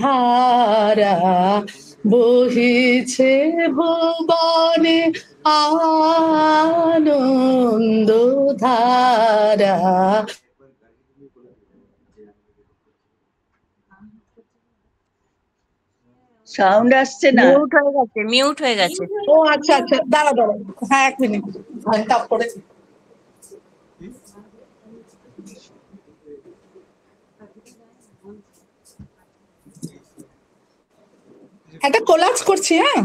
ধারা বহিছে ভুবনে আনন্দ ধারা। সাউন্ড আসছে না, মিউট হয়ে গেছে। ও আচ্ছা আচ্ছা, দাঁড়া দাঁড়া, হ্যাঁ 1 মিনিট, ঘন্টা অফ করেছি। একটা কোলাজ করছি, হ্যাঁ।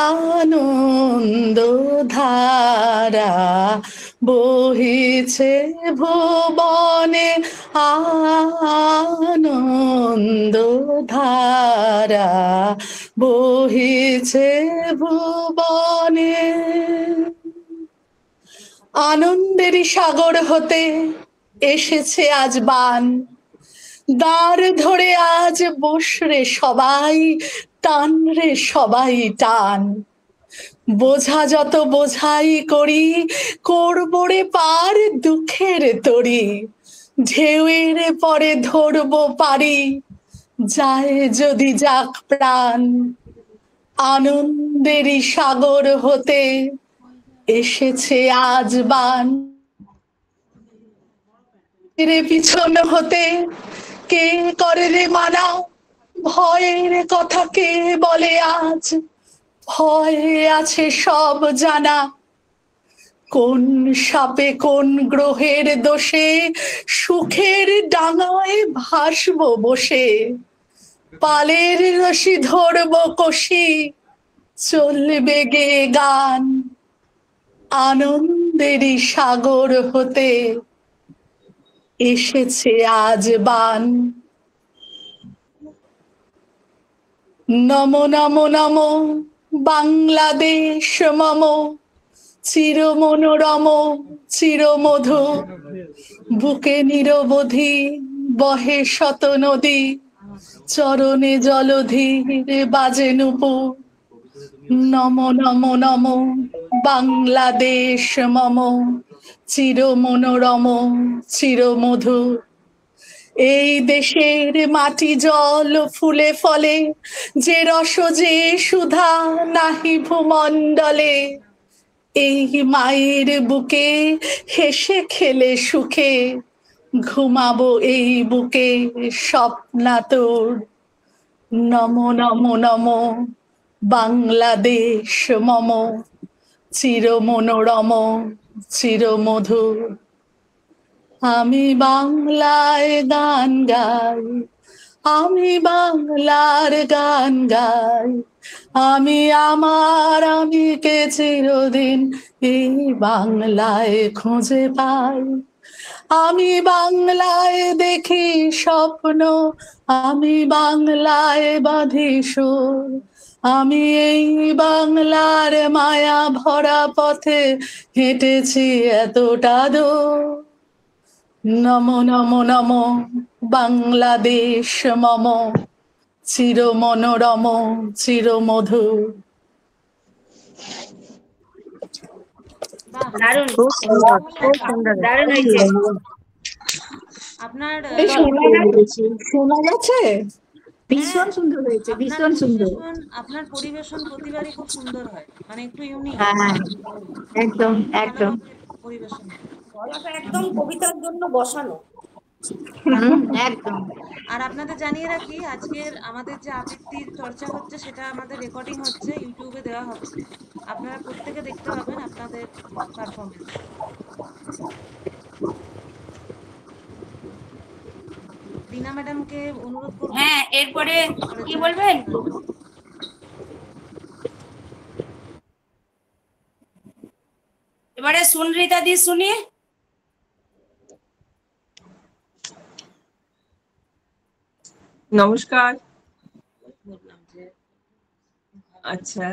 আনন্দ ধারা বহিছে ভুবনে আনন্দ ধারা বহিছে ভুবনে। আনন্দেরই সাগর হতে এসেছে আজ বান, দ্বার ধরে আজ বসরে সবাই, টান রে সবাই টান। বোঝা যত বোঝাই করি, করবো রে পার দুঃখের তরি, ঢেউয়ের পরে ধরবো পারি, যায় যদি যাক প্রাণ। আনন্দেরই সাগর হতে এসেছে আজ বান, রে পিছন হতে কে করে রে মানা, ভয়ের কথা কে বলে আজ, ভয়ে আছে সব জানা। কোন সাপে কোন গ্রহের দোষে সুখের ডাঙায় ভাসবো বসে, পালের রশি ধরবো কষি, চলবে গে গান। আনন্দেরই সাগর হতে এসেছে আজ বান। নমো নমো নমো বাংলাদেশ মম, চির মনোরম চির মধু, বুকে নিরবধি বহে শত নদী, চরণে জলধির বাজে নূপুর। নমো নমো নমো বাংলাদেশ মম, চির মনোরম চির মধু। এই দেশের মাটি জল ফুলে ফলে, যে রস যে সুধা নাহি ভূমণ্ডলে, এই মায়ের বুকে হেসে খেলে সুখে, ঘুমাবো এই বুকে স্বপ্নাতুর। নমো নমো নমো বাংলাদেশ মম, চির মনোরম চির মধুর। আমি বাংলায় গান গাই, আমি বাংলার গান গাই, আমি আমার আমিকে চিরদিন এই বাংলায় খুঁজে পাই। আমি বাংলায় দেখি স্বপ্ন, আমি বাংলায় বাঁধি সুর, আমি এই বাংলার মায়া ভরা পথে হেঁটেছি এতটা দূর। নমো নমো নমো বাংলাদেশ মম, চির মনোরম চির মধু। দারুণ, খুব সুন্দর, খুব সুন্দর। দারুণ হয়েছে। আপনার শোনা গেছে? ভীষণ সুন্দর হয়েছে, ভীষণ সুন্দর। আপনার পরিবেশন প্রতিবারই খুব সুন্দর হয়, মানে একটু ইউনিক। হ্যাঁ একদম একদম পরিবেশন গলাটা একদম কবিতার জন্য বসানো। একদম। আর আপনাদের জানিয়ে রাখি, আজকের আমাদের যে আবৃত্তির চর্চা হচ্ছে সেটা আমাদের রেকর্ডিং হচ্ছে, ইউটিউবে দেওয়া হবে, আপনারা প্রত্যেকে দেখতে পাবেন আপনাদের পারফরমেন্স। রিনা ম্যাডামকে অনুরোধ করব। হ্যাঁ, এরপরে কি বলবেন? এবারে সুনরিতা দি শুনি। নমস্কার। আচ্ছা,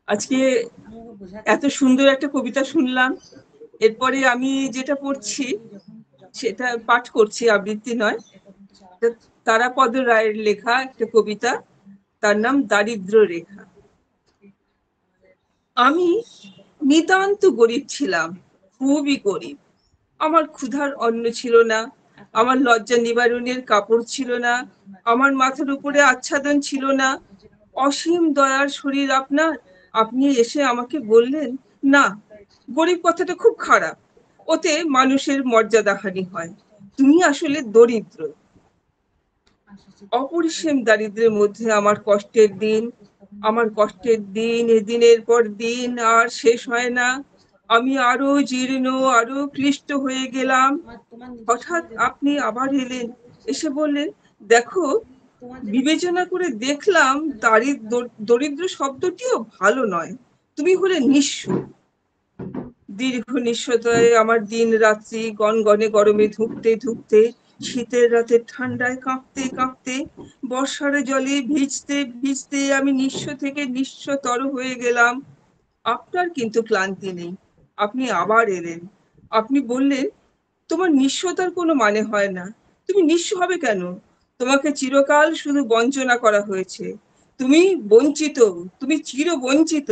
আজকে এত সুন্দর একটা কবিতা শুনলাম। এরপরে আমি যেটা পড়ছি সেটা পাঠ করছি, আবৃত্তি নয়। তারাপদ রায়ের লেখা একটা কবিতা, তার নাম দারিদ্র রেখা। আমি নিতান্ত গরিব ছিলাম, খুবই গরিব। আমার ক্ষুধার অন্ন ছিল না, আমার লজ্জা নিবারণের কাপড় ছিল না, আমার মাথার উপরে আচ্ছাদন ছিল না। অসীম দয়ার শরীর আপনার, আপনি এসে আমাকে বললেন, না, গরিব কথাটা খুব খারাপ, ওতে মানুষের মর্যাদাহানি হয়, তুমি আসলে দরিদ্র। অপরিসীম দারিদ্র্যের মধ্যে আমার কষ্টের দিন দিনের পর দিন আর শেষ হয় না। আমি আরো জীর্ণ, আরো ক্লিষ্ট হয়ে গেলাম। হঠাৎ আপনি আবার এলেন, এসে বললেন, দেখো, বিবেচনা করে দেখলাম দরিদ্র শব্দটিও ভালো নয়, তুমি হলে নিঃস্ব। দীর্ঘ নিঃস্বতায় আমার দিন রাত্রি গনগনে গরমে ধুঁকতে ধুঁকতে, শীতের রাতে ঠান্ডায় কাঁপতে কাঁপতে, বর্ষার জলে ভিজতে ভিজতে আমি নিঃস্ব থেকে নিঃস্বতর হয়ে গেলাম। আপনার কিন্তু ক্লান্তি নেই, আপনি আবার এলেন। আপনি বললেন, তোমার নিঃস্বতার কোনো মানে হয় না, তুমি নিঃস্ব হবে কেন? তোমাকে চিরকাল শুধু বঞ্চনা করা হয়েছে, তুমি বঞ্চিত, তুমি চির বঞ্চিত।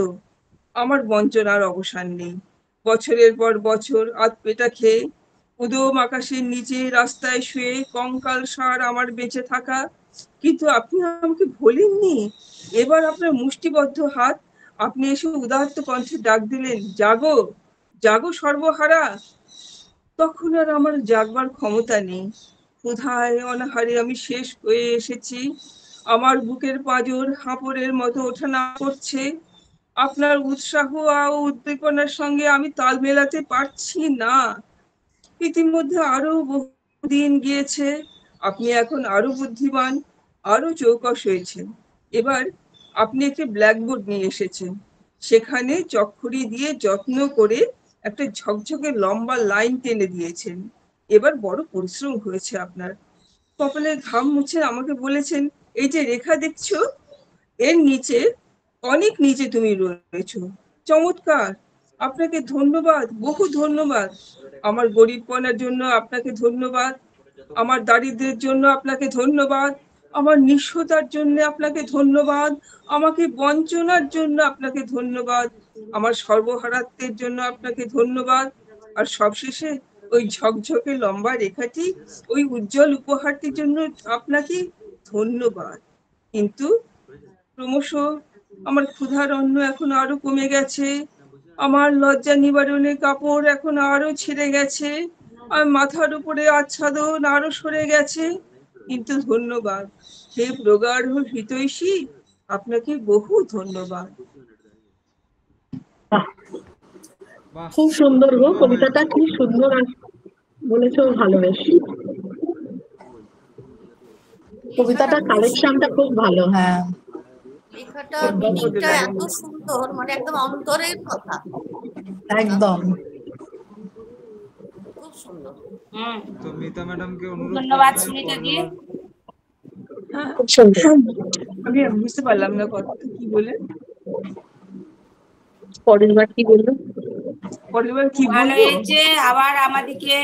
আমার বঞ্চনার অবসান নেই। বছরের পর বছর আধপেটা খেয়ে, উদম আকাশের নিচে রাস্তায় শুয়ে কঙ্কাল সার আমার বেঁচে থাকা। কিন্তু আপনি আমাকে ভোলেননি। এবার আপনার মুষ্টিবদ্ধ হাত, আপনি এসে উদাত্ত কণ্ঠে ডাক দিলেন, জাগো, জাগো সর্বহারা। তখন আর আমার জাগবার ক্ষমতা নেই। ক্ষুধায় অনাহারে আমি শেষ হয়ে এসেছি। আমার বুকের পাঁজর হাঁপড়ের মতো ওঠানা করছে। আপনার উৎসাহ আর উদ্দীপনার সঙ্গে আমি তাল মেলাতে পারছি না। ইতিমধ্যে আরো বহুদিন গিয়েছে, আপনি এখন আরো বুদ্ধিমান, আরো চৌকস হয়েছেন। এবার আপনি একটি ব্ল্যাকবোর্ড নিয়ে এসেছেন, সেখানে চকখড়ি দিয়ে যত্ন করে একটা ঝকঝকে লম্বা লাইন টেনে দিয়েছেন। এবার বড় পরিশ্রম হয়েছে আপনার। কপালে ঘাম মুছে আমাকে বলেছেন, এই যে রেখা দেখছো, এর নিচে, অনেক নিচে তুমি রয়েছো। চমৎকার, আপনাকে ধন্যবাদ, বহু ধন্যবাদ। আমার গরিবপনার জন্য আপনাকে ধন্যবাদ, আমার দারিদ্র্যের জন্য আপনাকে ধন্যবাদ, আমার নিঃস্বতার জন্য আপনাকে ধন্যবাদ, আমাকে বঞ্চনার জন্য আপনাকে ধন্যবাদ, আমার সর্বহারাত্বের জন্য আপনাকে ধন্যবাদ। আর সবশেষে ওই ঝকঝকে লম্বা রেখাটি, ওই উজ্জ্বল উপহারটির জন্য আপনাকে ধন্যবাদ। কিন্তু ক্রমশ আমার ক্ষুধার অন্ন এখন আরো কমে গেছে, আমার লজ্জা নিবারণের কাপড় এখন আরো ছিঁড়ে গেছে, আর মাথার উপরে আচ্ছাদন আরো সরে গেছে। কিন্তু ধন্যবাদ, হে প্রগাঢ় হিতৈষী, আপনাকে বহু ধন্যবাদ। খুব সুন্দর গো, কবিতাটা কি সুন্দর বলেছো, ভালো বেশ। কবিতাটা কালেকশনটা খুব ভালো। হ্যাঁ, লেখাটা মিনিংটা এত সুন্দর, মানে একদম অন্তরের কথা, একদম। খুব সুন্দর। তো মিতা ম্যাডামকে অনুরোধ ধন্যবাদ সুনিতা জি। খুব সুন্দর। আমি বুঝতে পারলাম না কথা কি বলে, পরের বার কি বললো? পরের বার কি ভালো বলবো? হয়েছে, আবার আমাদেরকে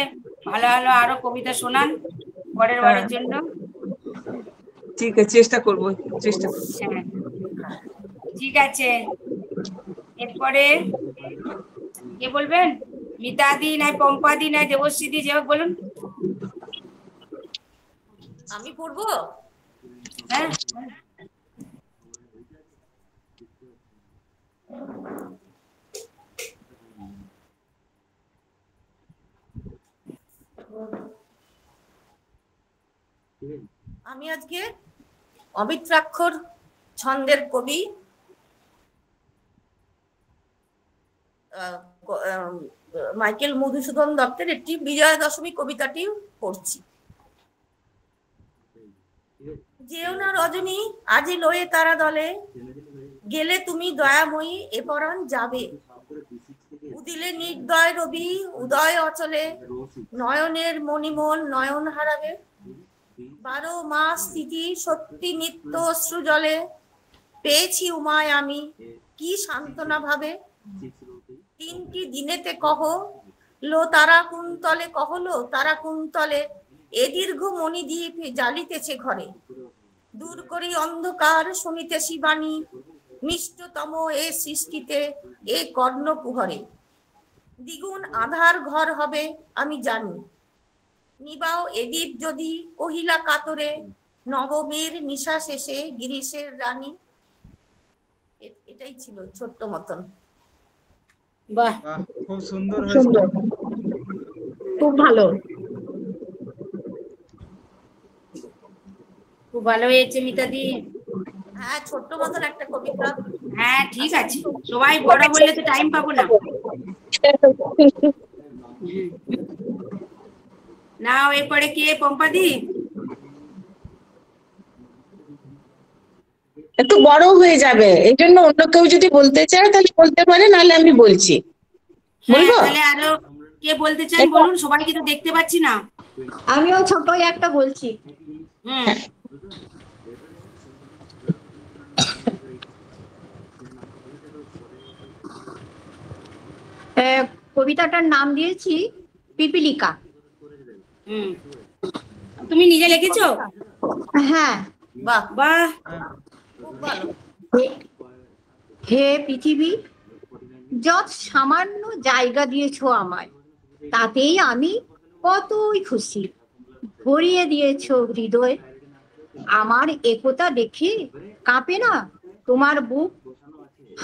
ভালো ভালো আরো কবিতা শোনান পরের বারের জন্য। ঠিক আছে, চেষ্টা করবো, চেষ্টা করবো। হ্যাঁ, ঠিক আছে। এরপরে কে বলবেন? মিতাদি নাই পম্পাদি নাই দেবশ্রীদি, যে হোক বলুন। আমি পড়বো? হ্যাঁ, আমি আজকে অমিত্রাক্ষর ছন্দের কবি মাইকেল মধুসূদন দত্তের একটি বিজয়া দশমী কবিতাটি পড়ছি। যেও না রজনী আজি লয়ে তারা দলে, গেলে তুমি দয়াময়ী এ পরাণ যাবে। উদিলে নির্দয় রবি উদয় অচলে, নয়নের মণিমন নয়ন হারাবে। 12 মাস তিথি সত্যি নিত্য অশ্রু জলে, পেয়েছি উমায় আমি কি সান্ত্বনা ভাবে। 3টি দিনেতে কহ লো তারা কুন্তলে, কহলো তারা কুন্তলে, এ দীর্ঘ মণিদ্বীপ জ্বালিতেছে ঘরে। দূর করি অন্ধকার শুনিতেছি বাণী, মিষ্টতম এ সৃষ্টিতে এ কর্ণ কুহরে। দ্বিগুণ আধার ঘর হবে আমি জানি, নিবাও এদীপ যদি কহিলা কাতরে, নবমীর নিশা শেষে গিরিশের রানী। এটাই ছিল ছোট্ট মতন। বাহ, বাহ, খুব সুন্দর হয়েছে। সুন্দর, খুব ভালো। খুব ভালো হয়েছে মিতাদি। হ্যাঁ, ছোট্ট মতন একটা কবিতা। হ্যাঁ ঠিক আছে, সবাই বড় বললে তো টাইম পাবো না। নাও এরপরে কে? পম্পাদি। একটু বড় হয়ে যাবে, এই জন্য অন্য কেউ যদি বলতে চায় তাহলে বলতে পারে, নাহলে আমি বলছি। হ্যাঁ বলবো? তাহলে আরো কে বলতে চান বলুন, সবাইকে তো দেখতে পাচ্ছি না। আমিও ছোটই একটা বলছি। হুম। কবিতাটার নাম দিয়েছি পিপিলিকা। হুম, তুমি নিজে লিখেছো? হ্যাঁ। বাহ, বাহ, খুব ভালো। হে পৃথিবী, যত সামান্য জায়গা দিয়েছো আমায়, তাতেই আমি কতই খুশি। ভরিয়ে দিয়েছো হৃদয়, আমার একতা দেখে কাঁপে না তোমার বুক।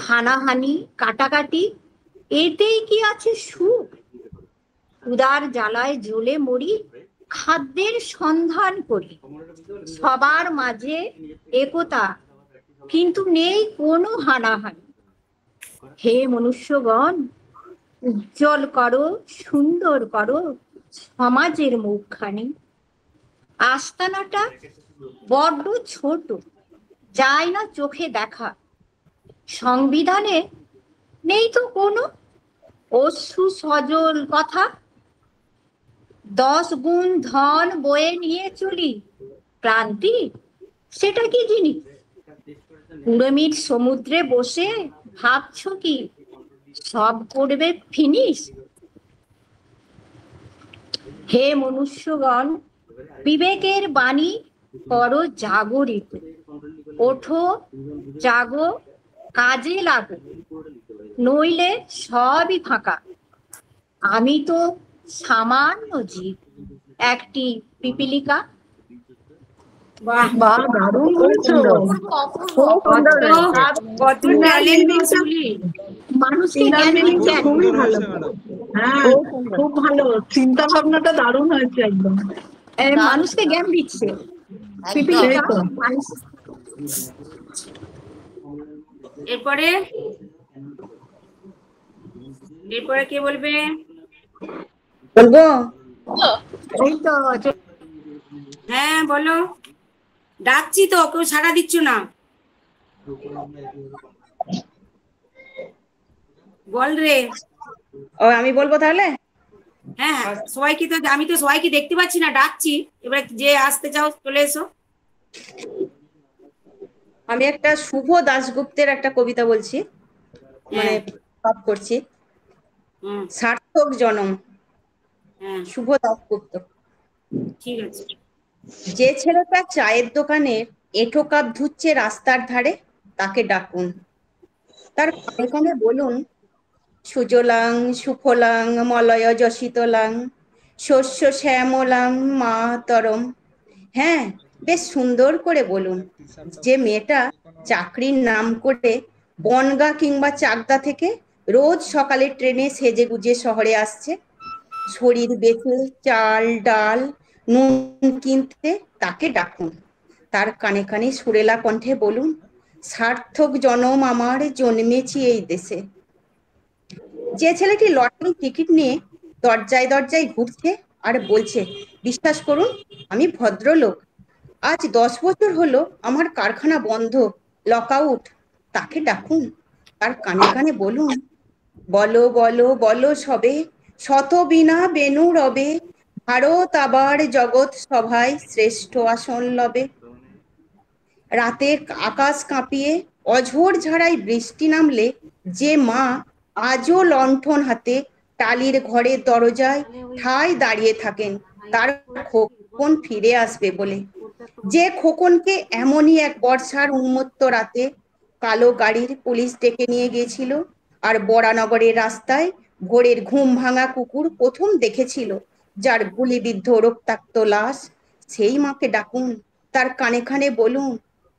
হানাহানি কাটাকাটি, এতেই কি আছে সুখ? উদার জ্বালায় জ্বলে মরি, খাদ্যের সন্ধান করি। সবার মাঝে একতা, কিন্তু নেই কোনো হানাহানি। হে মনুষ্যগণ, উজ্জ্বল করো, সুন্দর করো সমাজের মুখখানি। আস্তানাটা বড্ড ছোট, যায় না চোখে দেখা। সংবিধানে নেই তো কোনো অশ্রু সজল কথা। 10 গুণ ধন বয়ে নিয়ে চলি, ক্রান্তি সেটা কি জিনিস? পুরমিড সমুদ্রে বসে ভাবছো কি সব করবে ফিনিশ? হে মনুষ্যগণ, বিবেকের বাণী করো জাগরিত। ওঠো, জাগো, কাজে লাগো, নইলে সবই ফাঁকা। আমি তো সামান্য জীব, একটি পিপিলিকা। বাহ, বাহ, দারুণ বলেছো। অপূর্ব, অপূর্ব। কত ট্যালেন্ট মিশুলি। মানুষকে ইনার জ্ঞান মিনিংটা দিচ্ছেন। খুবই সুন্দর ভালো। হয়েছে ম্যাডাম। হ্যাঁ, খুব ভালো, চিন্তা ভাবনাটা দারুণ হয়েছে একদম। মানুষকে জ্ঞান দিচ্ছে একদম। পিপিলিকা। এই তো। মানুষ এরপরে এরপরে কে বলবে? বলবো? এই তো হ্যাঁ বলো, ডাকছি তো, কেউ সাড়া দিচ্ছ না। বল রে। ও, আমি বলবো তাহলে? হ্যাঁ হ্যাঁ, সবাইকে তো, আমি তো সবাইকে দেখতে পাচ্ছি না, ডাকছি। এবার যে আসতে চাও চলে এসো। আমি একটা শুভ দাশগুপ্তের একটা কবিতা বলছি, মানে পাঠ করছি। হুম, সার্থক জনম, হ্যাঁ শুভ দাশগুপ্ত। ঠিক আছে। যে ছেলেটা চায়ের দোকানে এঁঠো কাপ ধুচ্ছে রাস্তার ধারে, তাকে ডাকুন। তার কানে কানে বলুন, সুজলাং সুফলাং মলয় যশিতলাং শস্য শ্যামলাং মাতরম। হ্যাঁ, বেশ সুন্দর করে বলুন। যে মেয়েটা চাকরির নাম করে বনগা কিংবা চাকদা থেকে রোজ সকালে ট্রেনে সেজে গুজে শহরে আসছে, শরীর বেঁচে চাল ডাল নুন কিনতে, তাকে ডাকুন। তার কানে কানে সুরেলা কণ্ঠে বলুন, সার্থক জনম আমার জন্মেছি এই দেশে। যে ছেলেটি লটারি টিকিট নিয়ে দরজায় দরজায় ঘুরছে আর বলছে, বিশ্বাস করুন আমি ভদ্রলোক, আজ 10 বছর হলো আমার কারখানা বন্ধ, লক আউট, তাকে ডাকুন। তার কানে কানে বলুন, বলো বলো বলো সবে, শত বিনা বেনু রবে, ভারত আবার জগৎ সভায় শ্রেষ্ঠ আসন লবে। রাতে আকাশ কাঁপিয়ে অঝোর ঝাড়ায় বৃষ্টি নামলে যে মা আজও লণ্ঠন হাতে টালির ঘরের দরজায় ঠায় দাঁড়িয়ে থাকেন তার খোকন ফিরে আসবে বলে। যে খোকনকে এমনই এক বর্ষার উন্মত্ত রাতে কালো গাড়ির পুলিশ ডেকে নিয়ে গিয়েছিল, আর বরানগরের রাস্তায় ভোরের ঘুম ভাঙা কুকুর প্রথম দেখেছিল যার গুলিবিদ্ধ রক্তাক্ত লাশ, সেই মাকে ডাকুন, তার কানে কানে বলুন,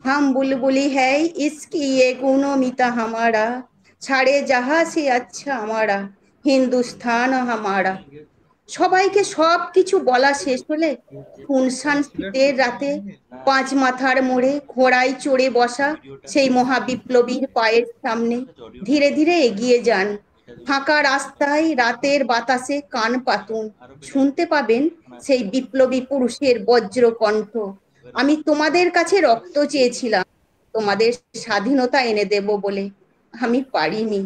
হাম বুলবুলি হ্যায় ইসকি ये गुनो मिता हमारा, ছাড়ে যাহা সে আচ্ছা আমারা, হিন্দুস্থান হামারা। সবাইকে সব কিছু বলা শেষ হলে শুনশান শীতের রাতে 5 মাথার মোড়ে ঘোড়ায় চড়ে বসা সেই মহাবিপ্লবীর পায়ের সামনে ধীরে ধীরে এগিয়ে যান। ফাঁকা রাস্তায় রাতের বাতাসে কান পাতুন, শুনতে পাবেন সেই বিপ্লবী পুরুষের বজ্র কণ্ঠ, আমি তোমাদের কাছে রক্ত চেয়েছিলাম তোমাদের স্বাধীনতা এনে দেব বলে, আমি পারিনি,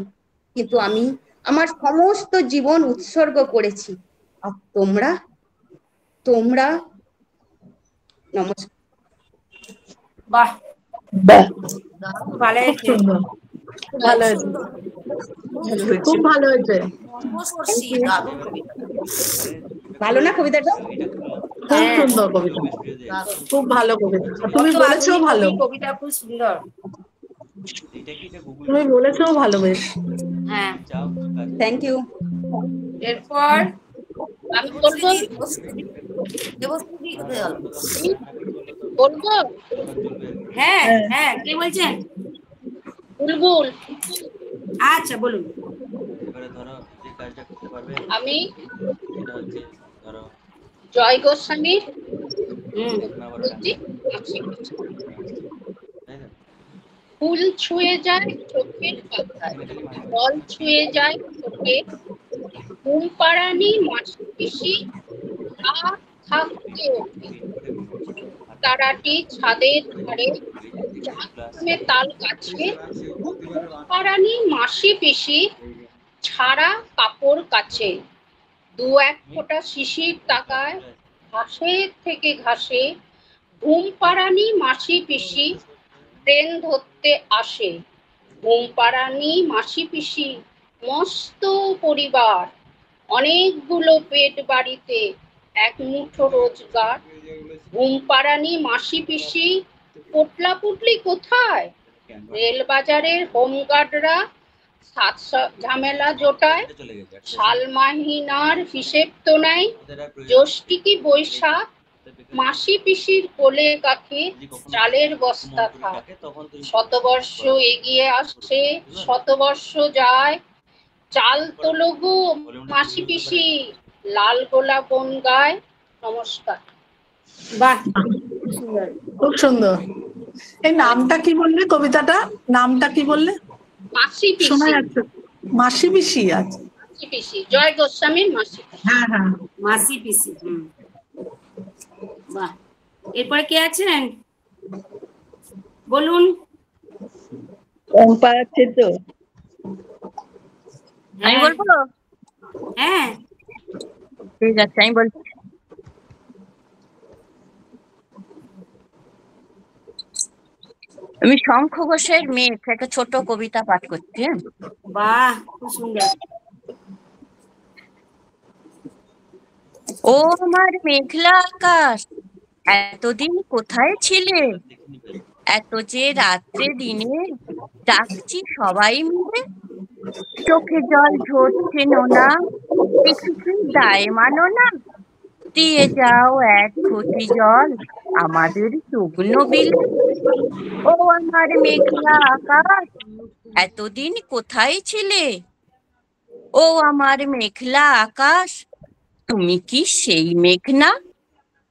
কিন্তু আমি আমার সমস্ত জীবন উৎসর্গ করেছি। আর তোমরা তোমরা নমস্কার। বাহ, বাহ, ভালো খুব হয়েছে। সুন্দর, ভালো হয়েছে, খুব ভালো হয়েছে, মর্মস্পর্শী, দারুণ কবিতা। ভালো না কবিতাটা? খুব সুন্দর কবিতা, খুব ভালো কবিতা। আর তুমি কত বলেছো আধুনিক ভালো, কবি, কবিতা খুব সুন্দর। তুমি বলেছো ভালো বেশ। হ্যাঁ, থ্যাংক ইউ। এরপর আমি বলবো দেবশ্রী কোথায় গেল? বলবো হ্যাঁ হ্যাঁ, কে বলছেন? বুলবুল, আচ্ছা বলুন। আমি জয় গোস্বামীর বলছি, ফুল ছুঁয়ে যায় চোখের পাতায়, জল ছুঁয়ে যায় চোখে, ঘুম পাড়ানি মাসি পিসি রাত থাকতে ওঠে, তারাটি ছাদের ধারে তাল গাছে, ঘুম পাড়ানি মাসি পিসি ছাড়া কাপড় কাছে, 2-1 ফোঁটা শিশির তাকায় ঘাসে থেকে ঘাসে, ঘুম পাড়ানি মাসি পিসি ট্রেন ধরতে আসে, ঘুম পাড়ানি মাসি পিসি মস্ত পরিবার, অনেকগুলো পেট বাড়িতে 1 মুঠো রোজগার, ঘুম পাড়ানি মাসি পিসি পোটলা পুটলি কোথায়, রেল বাজারের হোমগার্ডরা ঝামেলা জোটায়, সাল মাহিনার হিসেব তো নাই, জ্যৈষ্ঠী কি বৈশাখ, মাসি পিসির কোলে কাকে চালের বস্তা থাক, শতবর্ষ এগিয়ে আসে শতবর্ষ যায়, চাল তোলো গো মাসি পিসি লাল গোলা বন গায়। নমস্কার। বাহ, খুব সুন্দর। এই নামটা কি বললে কবিতাটা, নামটা কি বললে? মাসি শোনা পিসি, যাচ্ছে, মাসি পিসি আছে। মাসি পিসি, জয় গোস্বামীর মাসি পিসি। হ্যাঁ হ্যাঁ, মাসি পিসি। বাহ, এরপরে কে আছেন বলুন। পম্পা আছে তো? আমি হ্যাঁ, বলবো, হ্যাঁ ঠিক আছে আমি বলছি। আমি শঙ্খ ঘোষের মেয়ে একটা ছোট কবিতা পাঠ করছি। হ্যাঁ? বাহ, খুব সুন্দর। ও আমার মেঘলা আকাশ, এতদিন কোথায় ছিলে, এত যে রাত্রে দিনে ডাকছি সবাই মিলে, চোখে জল ঝরছে নোনা, কিছু দায় মানো না, দিয়ে যাও 1 ঘটি জল আমাদের শুকনো বিলে। ও আমার মেঘলা আকাশ, এতদিন কোথায় ছিলে, ও আমার মেঘলা আকাশ, তুমি কি সেই মেঘ না,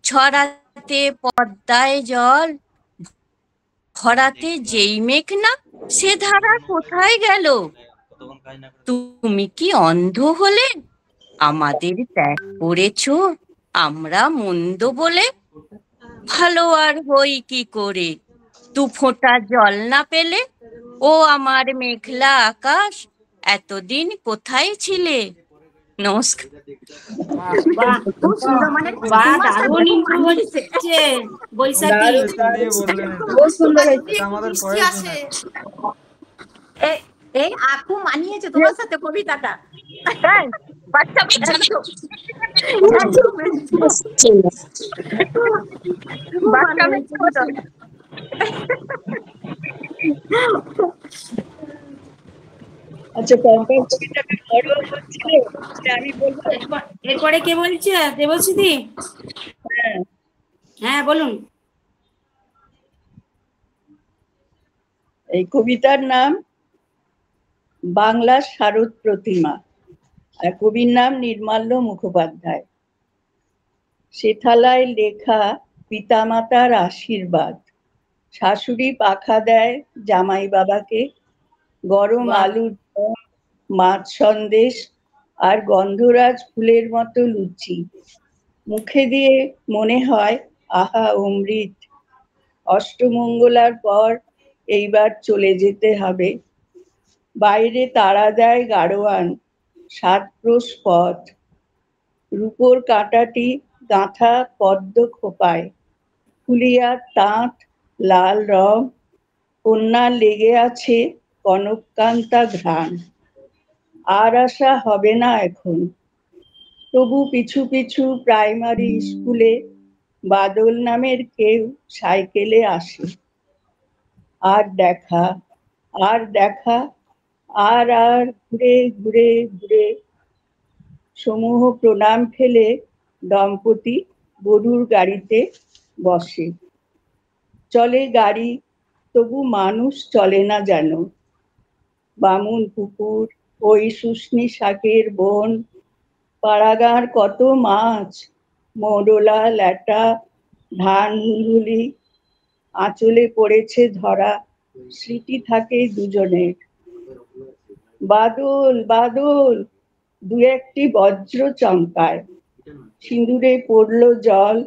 ছড়াতে পদ্মায় জল, ভরাতে যেই মেঘ না, সে ধারা কোথায় গেল, তুমি কি অন্ধ হলে, আমাদের ত্যাগ করেছো আমরা মন্দ বলে, ভালো আর হই কি করে 2 ফোঁটা জল না পেলে, ও আমার মেঘলা আকাশ, এতদিন কোথায় ছিলে। নমস্কার। বাহ, খুব সুন্দর, মানে বাহ, তোমার সাথে দারুণ খুব ইমপ্রুভ মানিয়েছে। হচ্ছে বৈশাখী। দিয়ে বললেন বহুত সুন্দর হয়েছে। এটা আমাদের মিষ্টি ভয়েস আসে। এই আকু মানিয়েছে তোমার সাথে কবিতাটা। তাই? বাচ্চা বাচ্চা একদম। বাচ্চা বাচ্চা আচ্ছা, পম্পম কবিতাটা বড় হচ্ছিল, আমি বলবো। এরপরে কে বলছে? দেবশ্রী? হ্যাঁ, হ্যাঁ বলুন। এই কবিতার নাম বাংলার শারদ প্রতিমা, আর কবির নাম নির্মাল্য মুখোপাধ্যায়। সেথালায় লেখা পিতামাতার আশীর্বাদ, শাশুড়ি পাখা দেয় জামাই বাবাকে, গরম আলুর দম, মাছ সন্দেশ আর গন্ধরাজ ফুলের মতো লুচি, মুখে দিয়ে মনে হয় আহা অমৃত। অষ্টমঙ্গলার পর এইবার চলে যেতে হবে। বাইরে তাড়া দেয় গাড়োয়ান, 7 ক্রোশ পথ, রূপোর কাঁটাটি গাঁথা পদ্ম খোপায়, ফুলিয়ার তাঁত লাল রং, কন্যার লেগে আছে কনককান্তা ঘ্রাণ। আর আশা হবে না এখন। তবু পিছু পিছু প্রাইমারি স্কুলে বাদল নামের কেউ সাইকেলে আসে। আর দেখা, আর দেখা, আর আর ঘুরে ঘুরে ঘুরে সমূহ প্রণাম ফেলে দম্পতি গরুর গাড়িতে বসে। চলে গাড়ি, তবু মানুষ চলে না যেন। বামুন পুকুর, ওই শুষ্নি শাকের বন, পাড়াগাঁর কত মাছ, মোরলা ল্যাটা, ধান হুলহুলি, আঁচলে পড়েছে ধরা, স্মৃতি থাকে দুজনের। বাদল বাদল, দু একটি বজ্র চমকায়, সিঁদুরে পড়ল জল,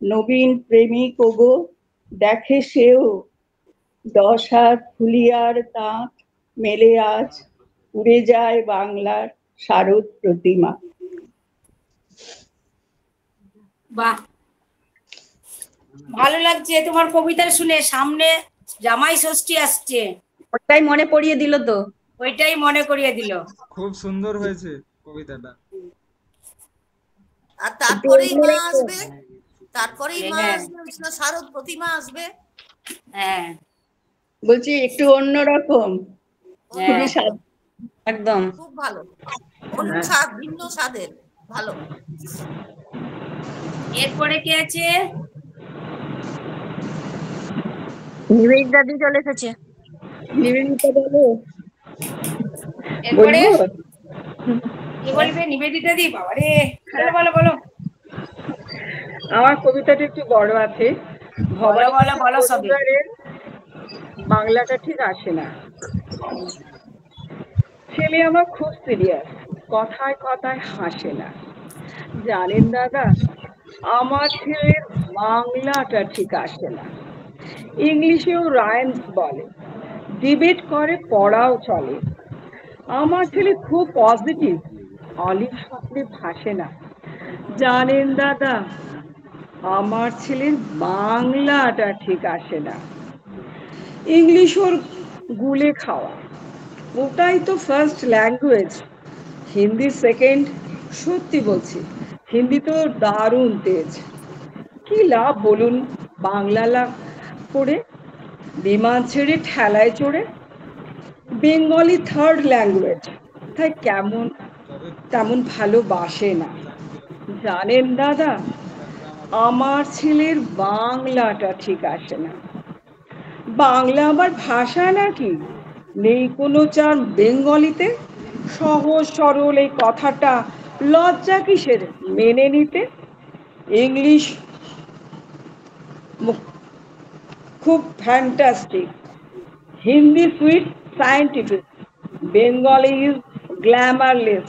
নবীন প্রেমিক ওগো দেখে সেও, 10 হাত ফুলিয়ার তাঁত মেলে আজ, উড়ে যায় বাংলার শারদ প্রতিমা। বাহ, ভালো লাগছে তোমার কবিতা শুনে। সামনে জামাই ষষ্ঠী আসছে, ওটাই মনে পড়িয়ে দিল তো। ওইটাই মনে করিয়ে দিল। খুব সুন্দর হয়েছে কবিতাটা। আর তারপরেই মা আসবে, তারপরেই মা আসবে, শারদ প্রতিমা আসবে। হ্যাঁ, বলছি একটু অন্যরকম, খুবই স্বাদ, একদম খুব ভালো, অন্য স্বাদ, ভিন্ন স্বাদের, ভালো। এরপরে কে আছে? নিবেদিতা দি চলে এসেছে। নিবেদিতা বলো। এরপরে বলবো? কে বলবে? নিবেদিতা দি। বাবারে, বলো বলো বলো। আমার কবিতাটা একটু বড় আছে। বলো বলো বলো সবই। বাংলাটা ঠিক আসে না। ছেলে আমার খুব সিরিয়াস, কথায় কথায় হাসে না। জানেন দাদা, আমার ছেলের বাংলাটা ঠিক আসে না। ইংলিশেও রাইমস বলে, ডিবেট করে, পড়াও চলে। আমার ছেলে খুব পজিটিভ, অলিভ স্বপ্নে ভাসে না। জানেন দাদা, আমার ছেলের বাংলাটা ঠিক আসে না। ইংলিশ ওর গুলে খাওয়া, ওটাই তো ফার্স্ট ল্যাঙ্গুয়েজ, হিন্দি সেকেন্ড। সত্যি বলছি, হিন্দি তো দারুণ তেজ। কি লাভ বলুন বাংলা করে, বিমান ছেড়ে ঠেলায় চড়ে। বেঙ্গলি থার্ড ল্যাঙ্গুয়েজ, তাই তেমন ভালোবাসে না। জানেন দাদা, আমার ছেলের বাংলাটা ঠিক আসে না। বাংলা আমার ভাষা নাকি? নেই কোনো চার বেঙ্গলিতে? সহজ সরল এই কথাটা লজ্জা কিসের মেনে নিতে? ইংলিশ খুব fantastic, Hindi sweet scientific, Bengali is glamourless,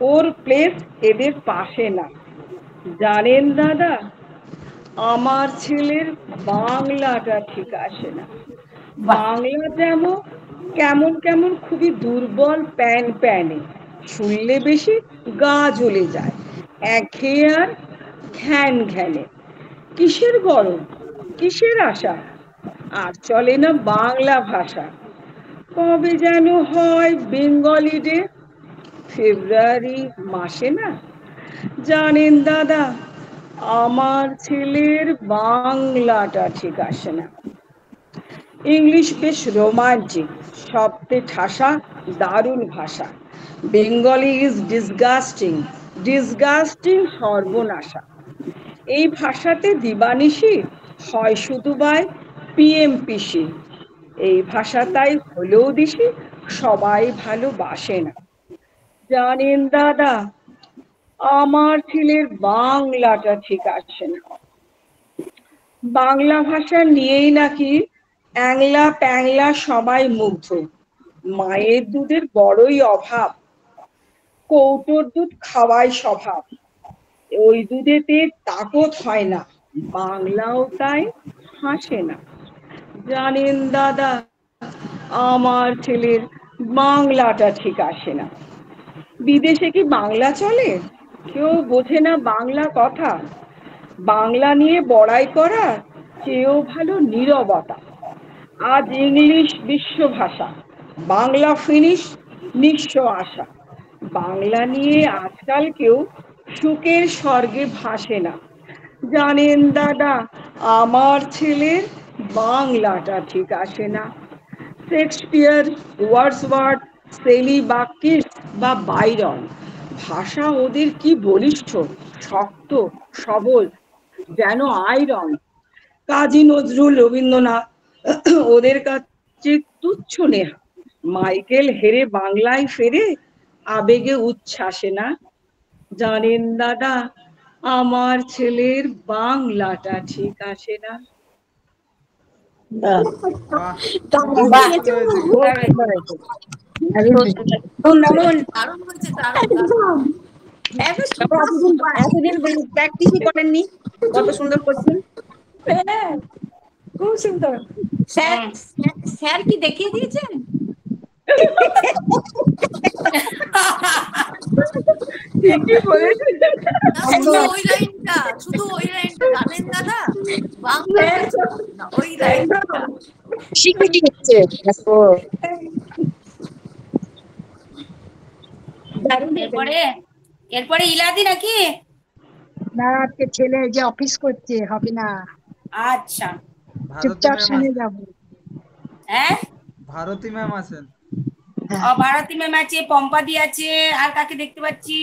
or place এদের পাশে না। জানেন দাদা, আমার ছেলের বাংলাটা ঠিক আসে না। বাংলা যেমন কেমন কেমন খুবই দুর্বল, প্যান প্যানে, শুনলে বেশি গা জ্বলে যায়, একঘেয়ে আর ঘ্যান ঘ্যানে। কিসের গরম, কিসের আশা, আর চলে না বাংলা ভাষা। কবে যেন হয় বেঙ্গলি ডে, ফেব্রুয়ারি মাসে না। জানেন দাদা, আমার ছেলের বাংলাটা ঠিক আসে না। ইংলিশ বেশ রোমান্টিক, শব্দে ঠাসা, দারুণ ভাষা। বেঙ্গলি ইজ ডিসগাস্টিং, ডিসগাস্টিং সর্বনাশা। এই ভাষাতে দিবানিশি হয় শুধু বাই পিএমপিসি। এই ভাষা তাই হলেও দিশি, সবাই ভালোবাসে না। জানেন দাদা, আমার ছেলের বাংলাটা ঠিক আসে না। বাংলা ভাষা নিয়েই নাকি অ্যাংলা প্যাংলা সবাই মুগ্ধ। মায়ের দুধের বড়ই অভাব, কৌটোর দুধ খাওয়াই স্বভাব। ওই দুধেতে তাকত হয় না, বাংলাও তাই হাসে না। জানেন দাদা, আমার ছেলের বাংলাটা ঠিক আসে না। বিদেশে কি বাংলা চলে? কেউ বোঝে না বাংলা কথা। বাংলা নিয়ে বড়াই করা চেয়েও ভালো নীরবতা। আজ ইংলিশ বিশ্ব ভাষা, বাংলা ফিনিশ নিঃস্ব আশা। বাংলা নিয়ে আজকাল কেউ সুখের স্বর্গে ভাসে না। জানেন দাদা, আমার ছেলের বাংলাটা ঠিক আসে না। শেক্সপিয়ার, ওয়ার্ডসওয়ার্থ, সেলি বাকিস বা বাইরন, ভাষা ওদের কি বলিষ্ঠ, শক্ত, সবল, যেন আয়রন। কাজী নজরুল, রবীন্দ্রনাথ ওদের কাছে তুচ্ছ নেহা। মাইকেল হেরে বাংলায় ফেরে, আবেগে উচ্ছ্বাসে না। জানেন দাদা, আমার ছেলের বাংলাটা ঠিক আসে না। বাহ, দারুণ হয়েছে, দারুণ। এতদিন প্র্যাকটিসই করেননি, কত সুন্দর করছেন। খুব সুন্দর। স্যার স্যার কি দেখিয়ে দিয়েছেন? ঠিকই বলেছেন। ওই লাইনটা, শুধু ওই লাইনটা জানেন দাদা, বাংলা না, ওই লাইনটা স্বীকৃতি হচ্ছে। এরপরে ইলাদি নাকি? না, আজকে ছেলে যে অফিস করছে, হবে না। আচ্ছা, চুপচাপ শুনে যাবো। হ্যাঁ, ভারতী ম্যাম আছেন, ভারতী ম্যাম আছে, পম্পাদি আছে, আর কাকে দেখতে পাচ্ছি?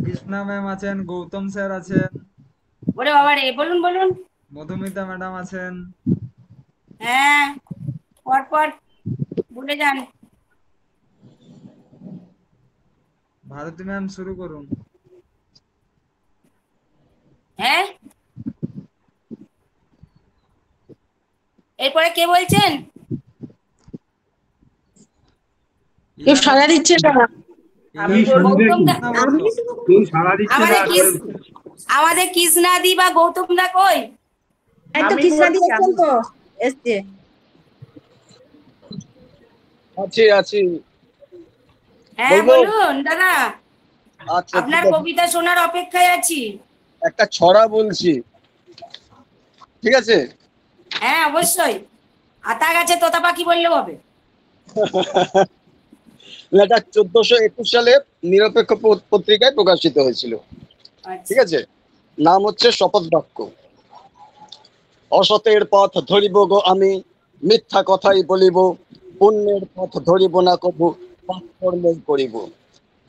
কৃষ্ণা ম্যাম আছেন, গৌতম স্যার আছেন, ওরে বাবা রে, বলুন বলুন। মধুমিতা ম্যাডাম আছেন। হ্যাঁ, পর বলে যান। ভারতী ম্যাম শুরু করুন। হ্যাঁ, এরপরে কে বলছেন? কেউ সাড়া দিচ্ছে না। আমাদের কৃষ্ণাদি বা গৌতম দা কই? এই তো কৃষ্ণাদি আছেন তো, এসছে। আছি। হ্যাঁ বলুন দাদা, আচ্ছা, আপনার কবিতা শোনার অপেক্ষায় আছি। একটা ছড়া বলছি, ঠিক আছে? হ্যাঁ অবশ্যই, আতা গাছে তোতা পাখি বললেও হবে। এটা 1421 সালে নিরপেক্ষ পত্রিকায় প্রকাশিত হয়েছিল, ঠিক আছে? নাম হচ্ছে শপথ বাক্য। অসতের পথ ধরিব গো আমি, মিথ্যা কথাই বলিব, পুণ্যের পথ ধরিব না কবু, পাপ কর্মই করিব।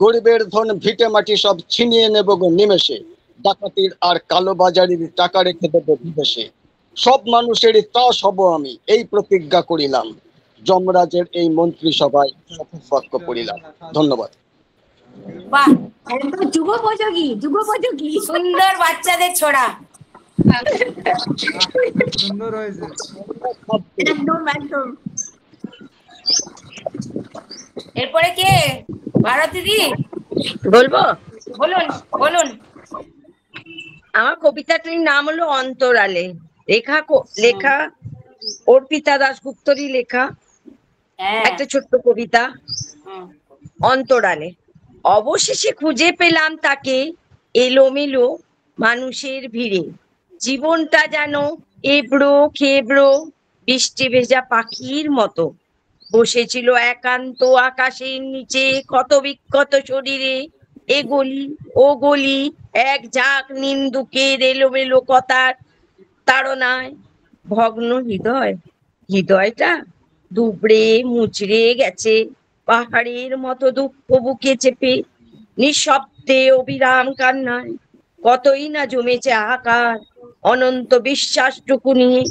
গরিবের ধন ভিটে মাটি সব ছিনিয়ে নেব গো নিমেষে, ডাকাতির আর কালোবাজারির টাকা রেখে দেব বিদেশে। সব মানুষেরই ত্রাস হব আমি, এই প্রতিজ্ঞা করিলাম। যমরাজের এই মন্ত্রিসভায় শপথ বাক্য পড়িলাম। ধন্যবাদ। বাহ, একদম যুগোপযোগী সুন্দর বাচ্চাদের ছড়া। সুন্দর হয়েছে, একদম। এরপরে কে? ভারতী দি বলবো? বলুন বলুন। আমার কবিতাটির নাম হলো অন্তরালে। লেখা অর্পিতা দাশগুপ্তরই লেখা একটা ছোট্ট কবিতা। অন্তরালে। অবশেষে খুঁজে পেলাম তাকে এলোমেলো মানুষের ভিড়ে, জীবনটা যেন এবড়ো খেবড়ো বৃষ্টি ভেজা পাখির মতো বসেছিল একান্ত আকাশের নিচে, ক্ষত বিক্ষত শরীরে এ গলি ও গলি, এক ঝাঁক নিন্দুকের এলোমেলো কথার তাড়নায় ভগ্ন হৃদয় হৃদয়টা দুবড়ে মুচড়ে গেছে, পাহাড়ের মতো দুঃখ বুকে চেপে নিঃশব্দে অবিরাম কান্নায় কতই না জমেছে হাহাকার অনন্ত বিশ্বাসটুকু নিয়ে।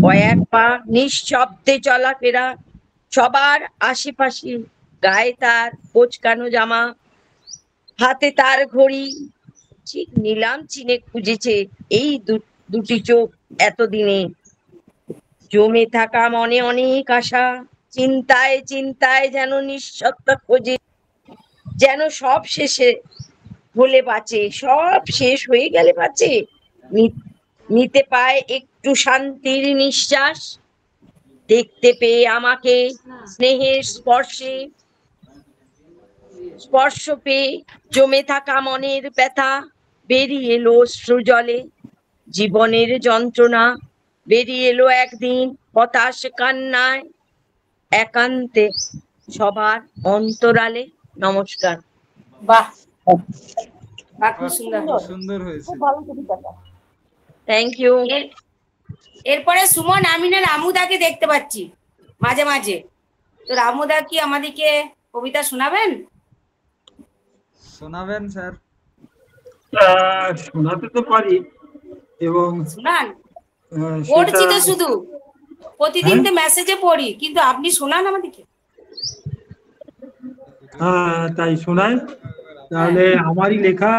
কয়েক পা নিঃশব্দে চলাফেরা সবার আশেপাশে, গায়ে তার কোচকানো জামা, হাতে তার ঘড়ি, ঠিক নিলাম চিনে খুঁজেছে এই দুটি চোখ এতদিনে। জমে থাকা মনে অনেক আশা, চিন্তায় চিন্তায় যেন নিঃসত্তা খোঁজে, যেন সব শেষে হলে বাঁচে, সব শেষ হয়ে গেলে বাঁচে, নিতে পায় একটু শান্তির নিঃশ্বাস। দেখতে পেয়ে আমাকে স্নেহের স্পর্শ পেয়ে জমে থাকা মনের ব্যথা বেরিয়ে এলো অশ্রুজলে। জীবনের যন্ত্রণা বেরিয়ে এলো একদিন হতাশ কান্নায়, একান্তে সবার অন্তরালে। নমস্কার। বাহ, খুব সুন্দর, সুন্দর হয়েছে, খুব ভালো কবিতাটা। Thank you. এরপরে সুমন, আমি না রামুদাকে দেখতে পাচ্ছি মাঝে মাঝে, তো রামুদা কি আমাদেরকে কবিতা শোনাবেন? শোনাবেন স্যার? শোনাতে তো পারি, এবং শোনান। পড়ছি তো শুধু, প্রতিদিন তো মেসেজে পড়ি, কিন্তু আপনি শোনান আমাদেরকে। হ্যাঁ, তাই শোনায়। তাহলে আমারই লেখা,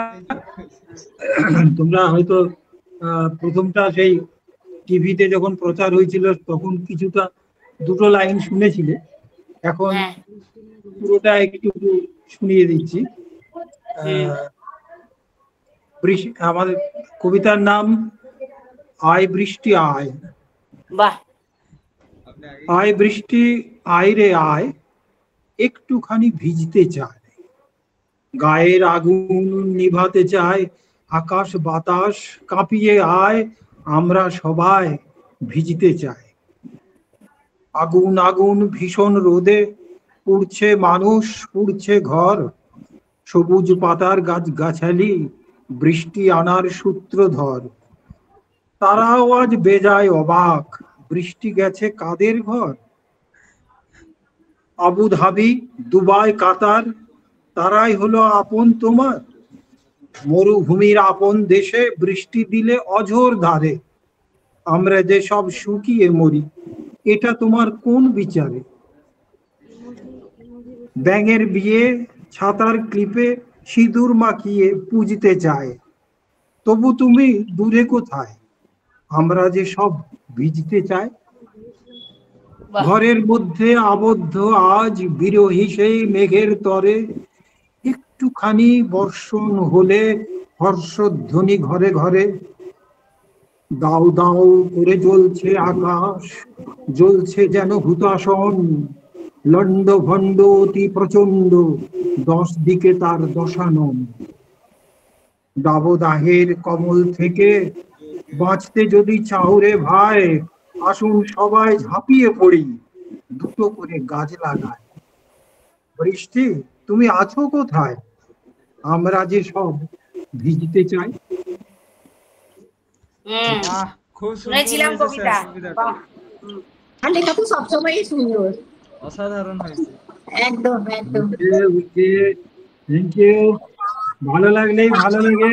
তোমরা হয়তো প্রথমটা সেই টিভিতে যখন প্রচার হয়েছিল তখন কিছুটা দুটো লাইন শুনেছিলে, এখন পুরোটা একটু শুনিয়ে দিচ্ছি। আমাদের কবিতার নাম আয় বৃষ্টি আয়। বাহ। আয় বৃষ্টি আয় রে আয়, একটুখানি ভিজতে চায়, গায়ের আগুন নিভাতে চায়, আকাশ বাতাস কাঁপিয়ে আয়, আমরা সবাই ভিজতে চাই। আগুন আগুন ভীষণ রোদে পুড়ছে মানুষ, পুড়ছে ঘর, সবুজ পাতার গাছগাছালি বৃষ্টি আনার সূত্রধর। তারাও আজ বেজায় অবাক, বৃষ্টি গেছে কাদের ঘর। আবুধাবি, দুবাই, কাতার, তারাই হলো আপন তোমার। মরুভূমির আপন দেশে বৃষ্টি দিলে অঝোর ধারে, আমরা যে সব শুকিয়ে মরি, এটা তোমার কোন বিচারে। ব্যাঙের বিয়ে ছাতার ক্লিপে সিঁদুর মাখিয়ে পুজতে চায়, তবু তুমি দূরে কোথায়, আমরা যে সব ভিজতে চাই। ঘরের মধ্যে আবদ্ধ আজ বিরহী সেই মেঘের তরে, একটুখানি বর্ষণ হলে হর্ষধ্বনি ঘরে ঘরে। দাউ দাউ করে জ্বলছে আকাশ, জ্বলছে যেন হুতাশন, লন্ড ভণ্ড অতি প্রচন্ড, 10 দিকে তার দশানন। দাবদাহের কমল থেকে বাঁচতে যদি চাও রে ভাই, আসুন সবাই ঝাঁপিয়ে পড়ি, দুটো করে গাছ লাগায়। বৃষ্টি তুমি আছো কোথায়, আমরা যে সব ভিজতে চাই। খুব শুনেছিলাম কবিতা। আর লেখা তো সবসময়ই সুন্দর, অসাধারণ হয়েছে, একদম একদম। Thank you. ভালো লাগলেই ভালো লাগে।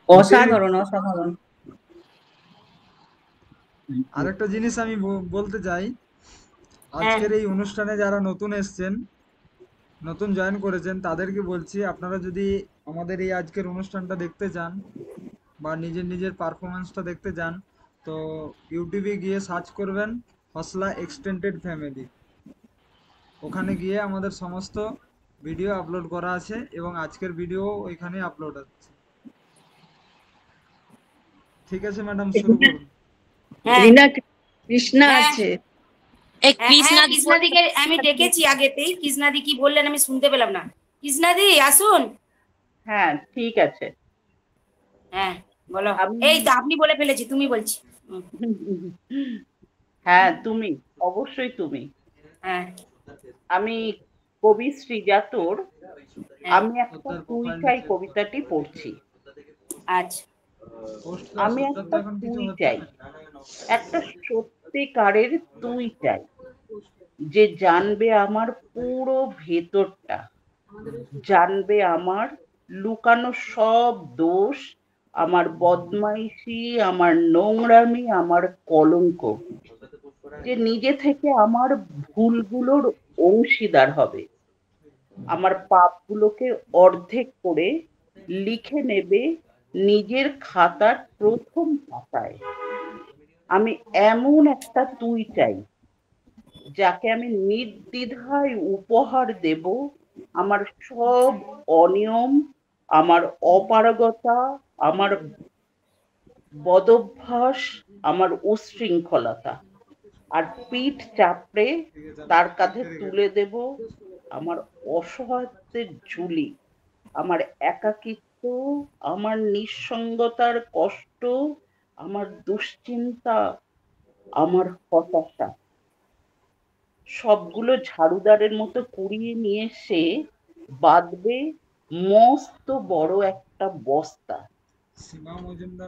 অসাধারণ অসাধারণ। আরেকটা জিনিস আমি বলতে চাই, আজকের এই অনুষ্ঠানে যারা নতুন এসছেন, নতুন জয়েন করেছেন, তাদেরকে বলছি, আপনারা যদি আমাদের এই আজকের অনুষ্ঠানটা দেখতে চান বা নিজের পারফরমেন্সটা দেখতে চান, তো ইউটিউবে গিয়ে সার্চ করবেন হসলা এক্সটেন্ডেড ফ্যামিলি। ওখানে গিয়ে আমাদের সমস্ত ভিডিও আপলোড করা আছে এবং আজকের ভিডিও ওইখানে আপলোড হচ্ছে। ঠিক আছে ম্যাডাম, শুরু করুন। কৃষ্ণা আছে, কৃষ্ণাদিকে আমি ডেকেছি আগেতেই। কৃষ্ণাদি কি বললেন আমি শুনতে পেলাম না। কৃষ্ণাদি আসুন। হ্যাঁ ঠিক আছে, হ্যাঁ বলো। এই তো আপনি বলে ফেলেছি, তুমি বলছি। হ্যাঁ তুমি, অবশ্যই তুমি। হ্যাঁ আমি কবি শ্রীজাতর, আমি একটা তুই চাই কবিতাটি পড়ছি। আচ্ছা। আমি একটা তুই চাই, একটা সত্য সত্যিকারের তুই চাই, যে জানবে আমার পুরো ভেতরটা, জানবে আমার লুকানো সব দোষ, আমার বদমাইশি, আমার নোংরামি, আমার কলঙ্ক, যে নিজে থেকে আমার ভুলগুলোর অংশীদার হবে, আমার পাপগুলোকে অর্ধেক করে লিখে নেবে নিজের খাতার প্রথম পাতায়। আমি এমন একটা তুই চাই, যাকে আমি নির্দ্বিধায় উপহার দেব আমার সব অনিয়ম, আমার অপারগতা, আমার বদভ্যাস, আমার উচ্ছৃঙ্খলতা, আর পিঠ চাপড়ে তার কাঁধে তুলে দেব আমার অসহায়ত্বের ঝুলি, আমার একাকিত্ব, আমার নিঃসঙ্গতার কষ্ট, আমার দুশ্চিন্তা, আমার হতাশা, সবগুলো ঝাড়ুদারের মতো কুড়িয়ে নিয়ে সে বাঁধবে মস্ত বড় একটা বস্তা,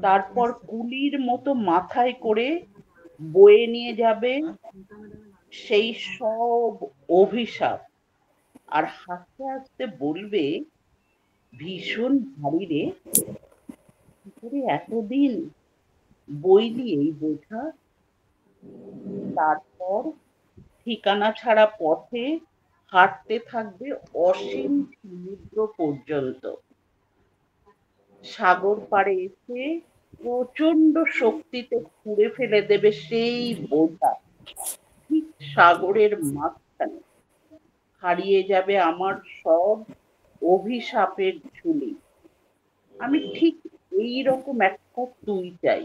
তারপর কুলির মতো মাথায় করে বয়ে নিয়ে যাবে সেই সব অভিশাপ, আর হাসতে হাসতে বলবে, ভীষণ ভারী রে, এতদিন বইলি এই বোঝা। তারপর ঠিকানা ছাড়া পথে হাঁটতে থাকবে অসীম সমুদ্র পর্যন্ত। সাগর পাড়ে এসে প্রচন্ড শক্তিতে ছুঁড়ে ফেলে দেবে সেই বোঝা, ঠিক সাগরের মাঝখানে। হারিয়ে যাবে আমার সব অভিশাপের ঝুলি। আমি ঠিক এইরকম একটা তুই চাই,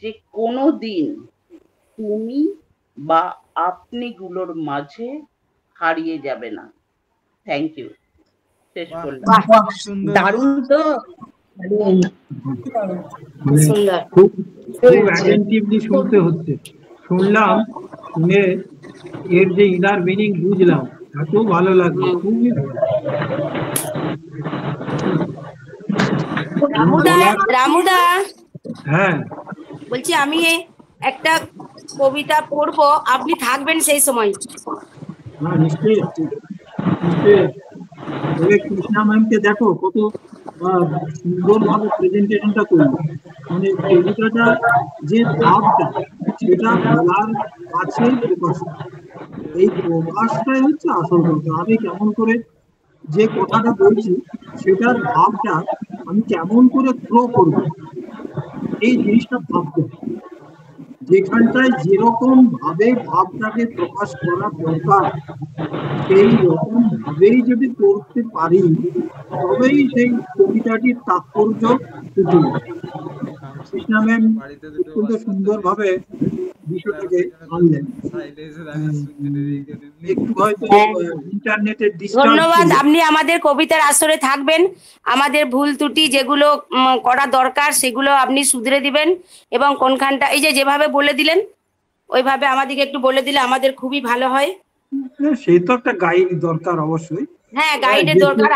যে কোনো দিন তুমি বা আপনি গুলোর মাঝে হারিয়ে যাবে না। Thank you. শেষ করলাম। দারুণ তো, মানে খুব অ্যাটেন্টিভলি শুনতে হচ্ছে। শুনলাম, শুনে এর যে ইনার মিনিং বুঝলাম, এত ভালো লাগলো, খুবই ভালো। রামুদা, হ্যাঁ বলছি আমি একটা কবিতা পড়বো, আপনি থাকবেন সেই সময়? হ্যাঁ নিশ্চয়ই নিশ্চয়ই। কৃষ্ণা ম্যামকে দেখো কত সুন্দরভাবে প্রেজেন্টেশনটা করলো, মানে কবিতাটা যে ভাবটা সেটা বলার কাছে প্রকাশ, এই প্রকাশটাই হচ্ছে আসল কথা। আমি কেমন করে যে কথাটা বলছি সেটার ভাবটা আমি কেমন করে থ্রো করবো, এই জিনিসটা ভাবতে হবে। যেখানটায় যেরকম ভাবে ভাবটাকে প্রকাশ করা দরকার সেই রকম ভাবেই যদি করতে পারি, তবেই সেই কবিতাটির তাৎপর্য ফুটে ওঠে। কৃষ্ণা ম্যাম অত্যন্ত সুন্দরভাবে বিষয়টাকে আনলেন। একটু হয়তো ইন্টারনেটের ধন্যবাদ। আপনি আমাদের কবিতার আসরে থাকবেন, আমাদের ভুল ত্রুটি যেগুলো করা দরকার সেগুলো আপনি শুধরে দিবেন, এবং কোনখানটা এই যে যেভাবে বলে দিলেন ওইভাবে আমাদেরকে একটু বলে দিলে আমাদের খুবই ভালো হয়। সেই তো একটা গাইড দরকার অবশ্যই। হ্যাঁ, গাইডের দরকার।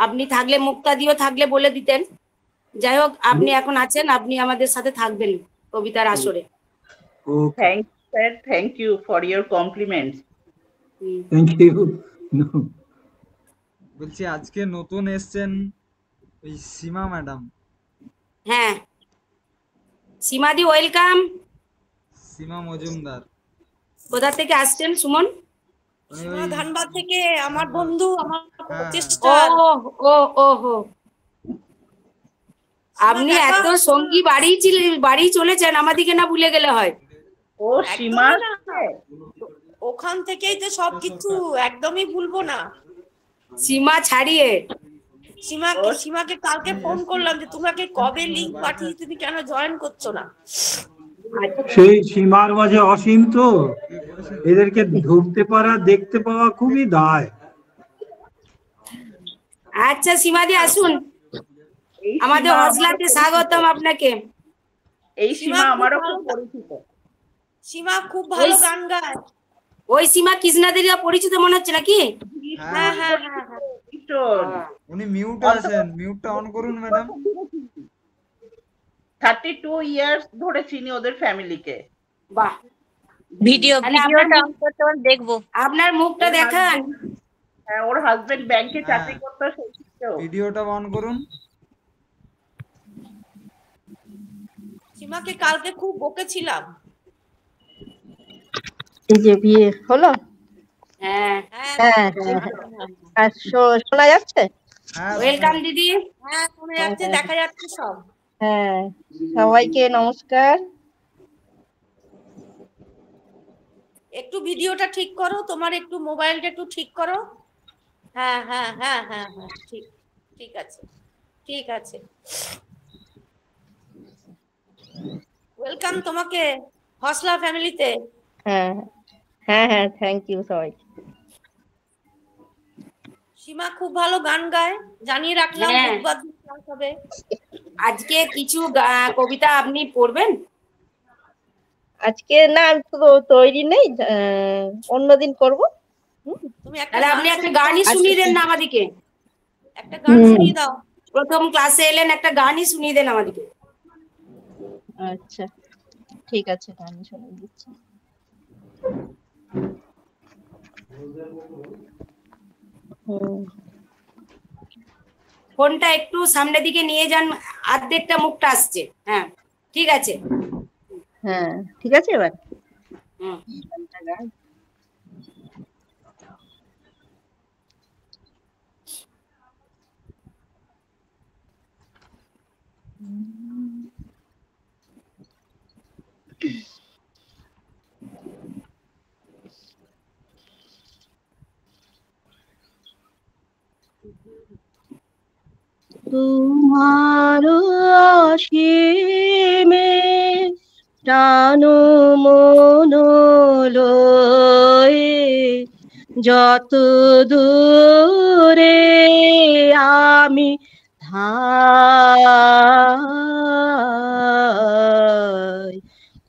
আপনি থাকলে, মুক্তাদিও থাকলে বলে দিতেন। যাই হোক, আপনি এখন আছেন, আপনি আমাদের সাথে থাকবেন কবিতার আসরে। Thank sir, thank you for your compliments. Thank you. বলছি আজকে নতুন এসেছেন ওই সীমা ম্যাডাম। হ্যাঁ, সীমাদি ওয়েলকাম। সীমা মজুমদার। কোথা থেকে আসছেন সুমন? ধানবাদ থেকে, আমার বন্ধু, আমার আপনি এত সঙ্গী বাড়ি চলেছেন, আমাদিকে না ভুলে গেলে হয়। ও সীমা, ওখান থেকেই তো সবকিছু, একদমই ভুলবো না। সীমা ছাড়িয়ে সীমাকে কালকে ফোন করলাম যে তোমাকে কবে লিংক পাঠিয়ে, তুমি কেন জয়েন করছো না? সেই সীমার মাঝে অসীম তো, এদেরকে ধরতে পারা, দেখতে পাওয়া খুবই দায়। আচ্ছা সীমাদি আসুন, আমাদের হজলাতে স্বাগতম আপনাকে। এই সীমা আমারও খুব পরিচিত। সীমা খুব ভালো গান গায়। ওই সীমা কৃষ্ণাদেরও পরিচিত মনে হচ্ছে নাকি? হ্যাঁ হ্যাঁ হ্যাঁ, উনি মিউট আছেন, মিউটটা অন করুন ম্যাডাম। 32 ইয়ার্স ধরে চিনি ওদের ফ্যামিলিকে। বাহ, ভিডিওটা অন করতে পারেন, দেখবো। আপনার মুখটা দেখান। হ্যাঁ, ওর হাজবেন্ড ব্যাংকে চাকরি করতো, সেই ছিল। ভিডিওটা অন করুন। সীমাকে কালকে খুব বকেছিলাম। এই যে বিয়ে হলো। হ্যাঁ হ্যাঁ আর শোনা যাচ্ছে? ওয়েলকাম দিদি। হ্যাঁ শোনা যাচ্ছে, দেখা যাচ্ছে সব। হ্যাঁ, সবাইকে নমস্কার। একটু ভিডিওটা ঠিক করো, তোমার একটু মোবাইলটা একটু ঠিক করো। হ্যাঁ হ্যাঁ হ্যাঁ হ্যাঁ হ্যাঁ, ঠিক ঠিক আছে, ঠিক আছে। ওয়েলকাম তোমাকে হসলা ফ্যামিলিতে। হ্যাঁ হ্যাঁ হ্যাঁ, থ্যাংক ইউ সবাইকে। সীমা খুব ভালো গান গায়, জানিয়ে রাখলাম। হ্যাঁ। বুধবার দিন ক্লাস হবে। আজকে কিছু কবিতা আপনি পড়বেন? আজকে না, আমি তো তৈরি নেই, অন্যদিন করবো। তুমি তাহলে আপনি একটা গানই শুনিয়ে দেন না আমাদেরকে। একটা গান শুনিয়ে দাও। প্রথম ক্লাসে এলেন, একটা গানই শুনিয়ে দেন আমাদেরকে। আচ্ছা ঠিক আছে, গান শুনিয়ে দিচ্ছি। ফোনটা একটু সামনের দিকে নিয়ে যান, অর্ধেকটা মুখটা আসছে। হ্যাঁ ঠিক আছে। হ্যাঁ ঠিক আছে। এবার তোমার অসীমে প্রাণ মন লয়ে যত দূরে আমি ধাই,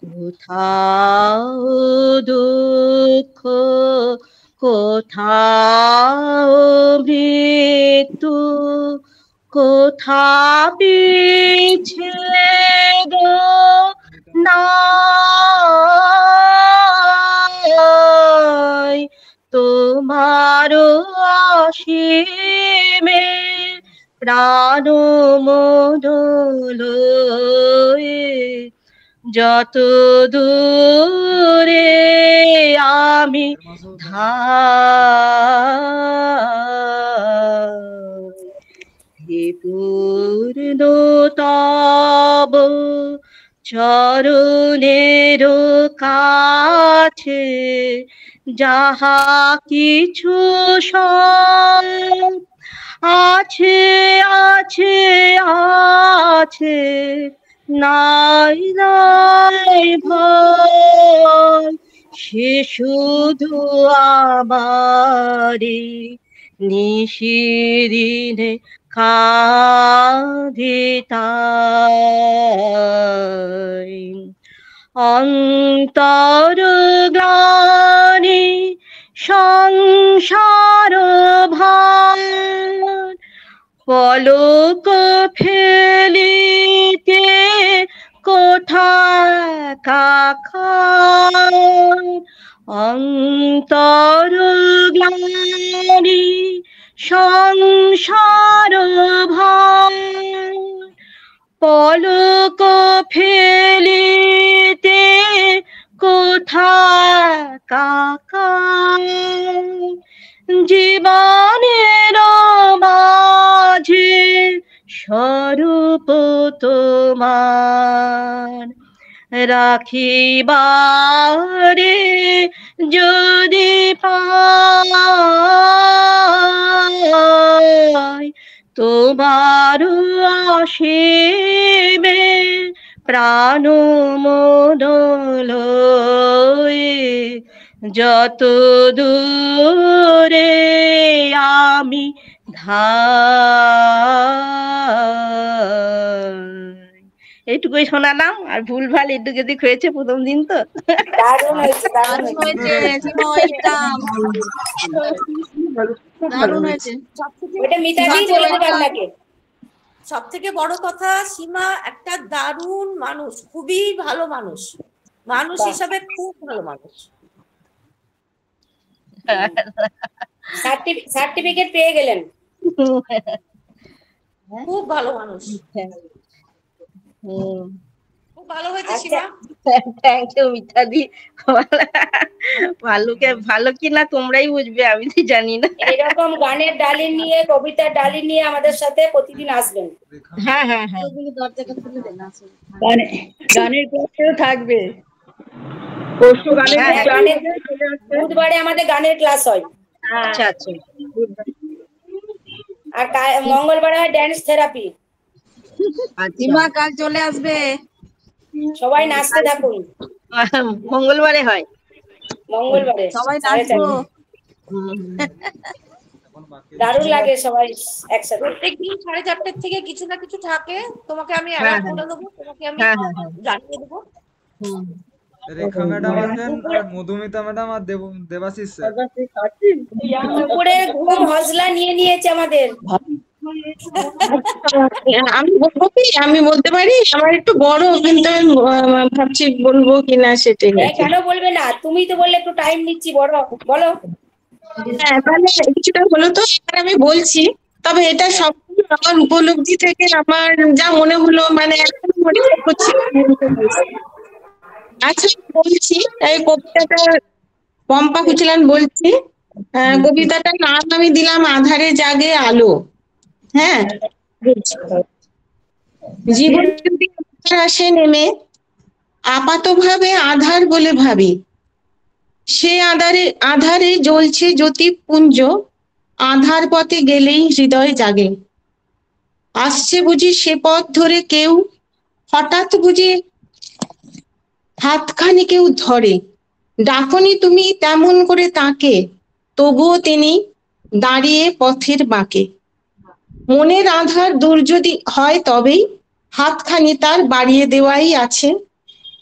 কোথাও দুঃখ, কোথাও মৃত্যু, কোথা বিচ্ছেদ নাই, তোমার অসীমে প্রাণ মন লয়ে যত দূরে আমি ধাই, পূর্ণ তব চরণের কাছে যাহা কিছু সব আছে আছে আছে, নাই নাই ভয়, সে শুধু আমারি নিশিদিনে কাঁদিতাই, অন্তর গ্লানি সংসার ভার পলক ফেলিতে কোথা কাকার, অন্তর গ্লানি সংসার ভার পলক ফেলিতে কোথা কাকার, জীবনের মাঝে স্বরূপ তোমার রাখিবারে যদি পাই, তোমার অসীমে প্রাণ মন লয়ে যত দূরে আমি ধাই। এইটুকুই শোনালাম, আর ভুল ভাল একটু যদি হয়েছে, প্রথম দিন তো। দারুণ হয়েছে, দারুণ হয়েছে। দারুণ হয়েছে। ওটা মিতাদি বলে দেবে আপনাকে। সব থেকে বড় কথা, সীমা একটা দারুণ মানুষ, খুবই ভালো মানুষ। মানুষ হিসাবে খুব ভালো মানুষ। সার্টিফিকেট পেয়ে গেলেন। খুব ভালো মানুষ, খুব ভালো হয়েছে শিবা। Thank you মিতাদি। ভালো কিনা তোমরাই বুঝবে, আমি তো জানি না। এরকম গানের ডালি নিয়ে, কবিতার ডালি নিয়ে আমাদের সাথে প্রতিদিন আসবেন। হ্যাঁ হ্যাঁ হ্যাঁ, গানের ক্লাসেও থাকবে। বুধবারে আমাদের গানের ক্লাস হয়। আচ্ছা আচ্ছা। আর মঙ্গলবারে হয় ড্যান্স থেরাপি। সীমা কাল চলে আসবে, সবাই নাচতে থাকুন। মঙ্গলবারে হয়, মঙ্গলবারে সবাই নাচবো। দারুণ লাগে সবাই একসাথে। প্রত্যেকদিন 4:30 থেকে কিছু না কিছু থাকে, তোমাকে আমি অ্যালার্ট করে দেবো, তোমাকে আমি জানিয়ে দেবো। রেখা ম্যাডাম আসবেন, আর মধুমিতা ম্যাডাম, আর দেবাশিস স্যার। দুপুরে ঘুম হজলা নিয়ে নিয়েছে আমাদের। আমি বলতে পারি, আমার একটু বড়, কিন্তু ভাবছি বলবো কিনা সেটাই। কেন বলবে না, তুমি তো বললে একটু টাইম নিচ্ছি, বড় বলো। হ্যাঁ, তাহলে কিছুটা হলো তো, এবার আমি বলছি। তবে এটা সম্পূর্ণ আমার উপলব্ধি থেকে আমার যা মনে হলো, মানে এখন মনে করছি। আচ্ছা, বলছি এই কবিতাটা, পম্পা কুচিলান বলছি। কবিতাটার নাম আমি দিলাম আধারে জাগে আলো। হ্যাঁ, জীবন যদি আসে নেমে আপাতভাবে আধার বলে ভাবি, সে আধারে জ্বলছে জ্যোতিপুঞ্জ, আধার পথে গেলেই হৃদয় জাগে। আসছে বুঝি সে পথ ধরে কেউ, হঠাৎ বুঝি হাতখানি কেউ ধরে, ডাকনি তুমি তেমন করে তাকে, তবুও তিনি দাঁড়িয়ে পথের বাঁকে। মনের আধার দূর যদি হয় তবেই হাতখানি তার বাড়িয়ে দেওয়াই আছে।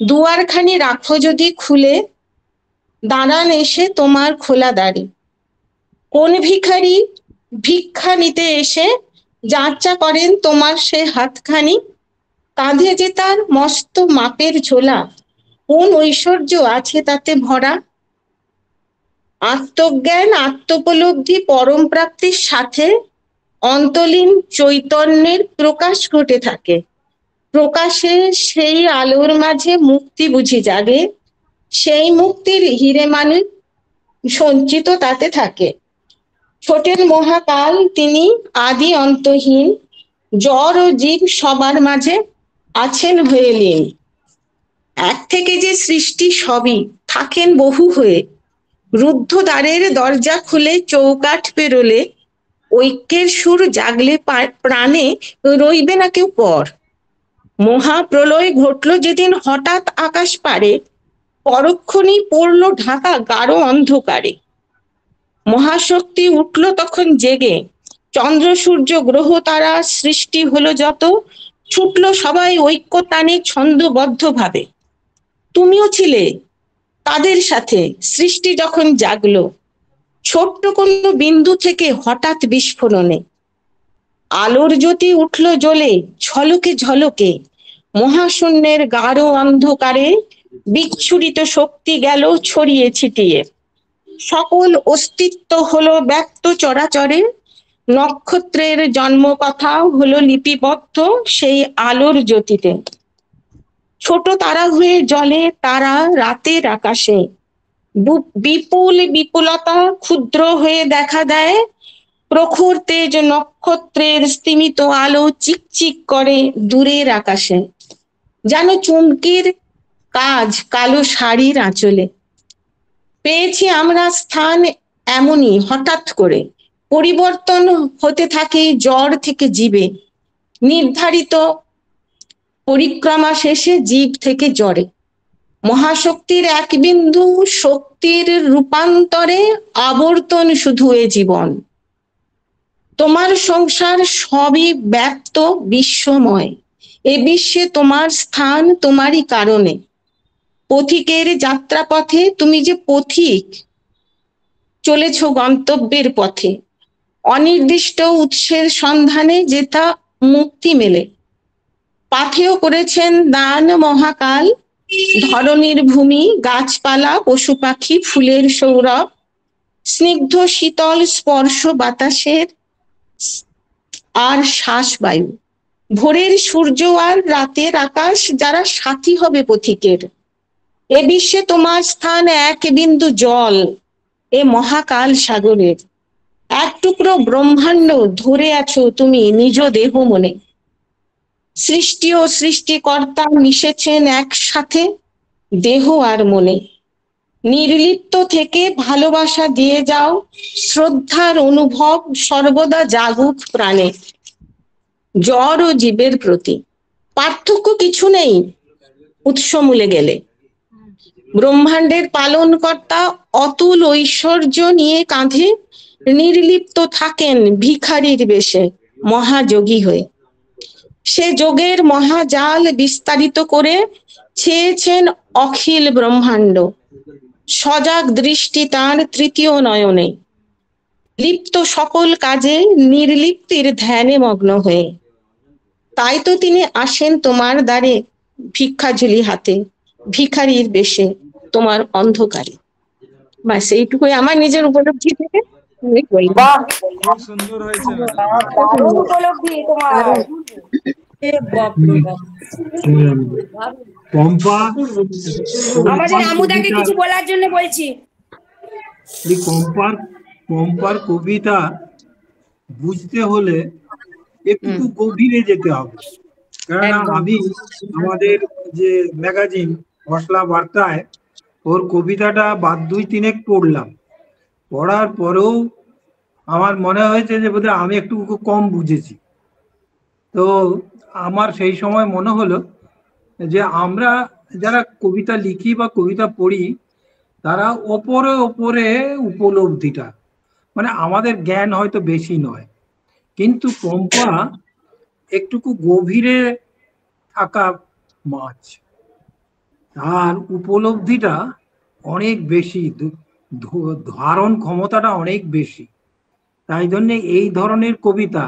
দুয়ারখানি রাখো যদি খুলে, দাঁড়ান এসে তোমার খোলা দাঁড়ি। কোন ভিখারি ভিক্ষা নিতে এসে যাচা করেন তোমার সে হাতখানি, কাঁধে যে তার মস্ত মাপের ঝোলা, কোন ঐশ্বর্য আছে তাতে ভরা। আত্মজ্ঞান আত্মোপলব্ধি পরম প্রাপ্তির সাথে অন্তলীন চৈতন্যের প্রকাশ ঘটে থাকে। প্রকাশে সেই আলোর মাঝে মুক্তি বুঝি জাগে, সেই মুক্তির হিরে মানিক সঞ্চিত তাতে থাকে। ছোটেন মহাকাল তিনি আদি অন্তহীন, জড় ও জীব সবার মাঝে আছেন হয়ে লীন। এক থেকে যে সৃষ্টি সবই থাকেন বহু হয়ে, রুদ্ধ দ্বারের দরজা খুলে চৌকাঠ পেরোলে, ঐক্যের সুর জাগলে প্রাণে রইবে না কেউ পর। মহাপ্রলয় ঘটলো যেদিন হঠাৎ আকাশ পারে, পরক্ষণেই পড়লো ঢাকা গাঢ় অন্ধকারে। মহাশক্তি উঠলো তখন জেগে, চন্দ্র সূর্য গ্রহ তারা সৃষ্টি হলো যত, ছুটলো সবাই ঐক্য টানে ছন্দবদ্ধ ভাবে। তুমিও ছিলে তাদের সাথে, সৃষ্টি যখন জাগলো ছোট্ট কোনো বিন্দু থেকে হঠাৎ বিস্ফোরণে। আলোর জ্যোতি উঠলো জ্বলে ঝলকে ঝলকে, মহাশূন্যের গাঢ় অন্ধকারে বিচ্ছুরিত শক্তি গেল ছড়িয়ে ছিটিয়ে। সকল অস্তিত্ব হলো ব্যক্ত চরাচরে, নক্ষত্রের জন্ম কথাও হলো লিপিবদ্ধ সেই আলোর জ্যোতিতে। ছোট তারা হয়ে জ্বলে তারা রাতের আকাশে, বিপুল বিপুলতা ক্ষুদ্র হয়ে দেখা দেয়। প্রখর তেজ নক্ষত্রের স্তিমিত আলো চিকচিক করে দূরের আকাশে, যেন চুমকির কাজ কালো শাড়ির আঁচলে। পেয়েছি আমরা স্থান এমনই হঠাৎ করে, পরিবর্তন হতে থাকে জ্বর থেকে জীবে। নির্ধারিত পরিক্রমা শেষে জীব থেকে জ্বরে, মহাশক্তির এক বিন্দু শক্তির রূপান্তরে আবর্তন শুধু এ জীবন। তোমার সংসার সবই ব্যক্ত বিশ্বময়, এ বিশ্বে তোমার স্থান তোমারই কারণে। পথিকের যাত্রাপথে তুমি যে পথিক, চলেছ গন্তব্যের পথে। অনির্দিষ্ট উৎসের সন্ধানে যেথা মুক্তি মেলে। পাথেয় করেছেন দান মহাকাল, ধরণীর ভূমি, গাছপালা, পশু পাখি, ফুলের সৌরভ, স্নিগ্ধ শীতল স্পর্শ বাতাসের আর শ্বাস বায়ু, ভোরের সূর্য আর রাতের আকাশ যারা সাথী হবে পথিকের। এ বিশ্বে তোমার স্থান এক বিন্দু জল, এ মহাকাল সাগরের। এক টুকরো ব্রহ্মাণ্ড ধরে আছো তুমি নিজ দেহ মনে। সৃষ্টি ও সৃষ্টিকর্তা মিশেছেন একসাথে দেহ আর মনে। নির্লিপ্ত থেকে ভালোবাসা দিয়ে যাও, শ্রদ্ধার অনুভব সর্বদা জাগুক প্রাণে। জড় ও জীবের প্রতি পার্থক্য কিছু নেই উৎসমূলে গেলে। ব্রহ্মাণ্ডের পালনকর্তা অতুল ঐশ্বর্য নিয়ে কাঁধে নির্লিপ্ত থাকেন ভিখারির বেশে মহাযোগী হয়ে। সে যোগের মহাজাল বিস্তারিত করে ছেয়েছেন অখিল ব্রহ্মাণ্ড, সজাগ দৃষ্টি তার তৃতীয় নয়নে। লিপ্ত সকল কাজে নির্লিপ্তির ধ্যানে মগ্ন হয়ে। তাই তো তিনি আসেন তোমার দ্বারে ভিক্ষাঝুলি হাতে, ভিখারির বেশে তোমার অন্ধকারে। ব্যাস এইটুকুই আমার নিজের উপলব্ধি থেকে আমি বললাম। খুব সুন্দর হয়েছে দারুণ উপলব্ধি তোমার। পম্পা, আমাদের আমুদাকে কিছু বলার জন্য বলছি। পম্পার কবিতা বুঝতে হলে একটু গভীরে যেতে হবে। কেননা আমি আমাদের যে ম্যাগাজিন মশলা বার্তায় ওর কবিতাটা বাদ দুই তিনেক পড়লাম। পড়ার পরেও আমার মনে হয়েছে যে বোধহয় আমি একটু কম বুঝেছি। তো আমার সেই সময় মনে হলো যে আমরা যারা কবিতা লিখি বা কবিতা পড়ি তারা ওপরে ওপরে উপলব্ধিটা, মানে আমাদের জ্ঞান হয়তো বেশি নয়, কিন্তু পম্পা একটুকু গভীরে থাকা মাছ, তার উপলব্ধিটা অনেক বেশি, ধারণ ক্ষমতাটা অনেক বেশি। তাই জন্যে এই ধরনের কবিতা,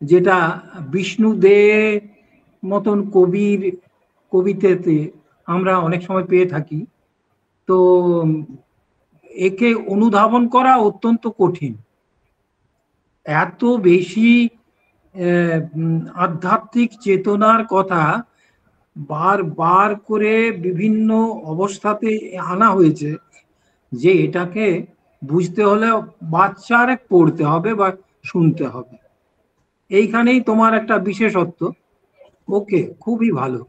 যেটা বিষ্ণু দে মতন কবির কবিতাতে আমরা অনেক সময় পেয়ে থাকি, তো একে অনুধাবন করা অত্যন্ত কঠিন। এত বেশি আধ্যাত্মিক চেতনার কথা বারবার করে বিভিন্ন অবস্থাতে আনা হয়েছে যে এটাকে বুঝতে হলে বাচ্চার পড়তে হবে বা শুনতে হবে। এইখানেই তোমার একটা বিশেষত্ব। ওকে, খুবই ভালো।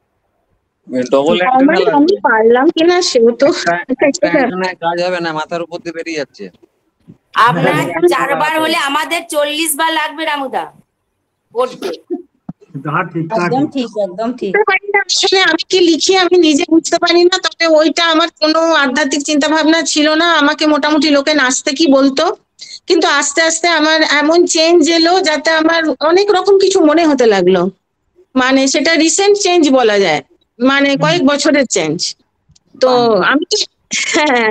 আমি পারলাম কিনা সেও তো কাজ হবে না, মাথার উপর দিয়ে বেরিয়ে যাচ্ছে। আপনার 4 বার হলে আমাদের 40 বার লাগবে রামুদা পড়তে। একদম ঠিক, একদম ঠিক। আসলে আমি কি লিখি আমি নিজে বুঝতে পারি না, তবে ওইটা আমার কোনো আধ্যাত্মিক চিন্তা ভাবনা ছিল না। আমাকে মোটামুটি লোকে নাচতে কি বলতো, কিন্তু আস্তে আস্তে আমার এমন চেঞ্জ এলো যাতে আমার অনেক রকম কিছু মনে হতে লাগলো। মানে সেটা রিসেন্ট চেঞ্জ বলা যায়, মানে কয়েক বছরের চেঞ্জ। তো আমি হ্যাঁ,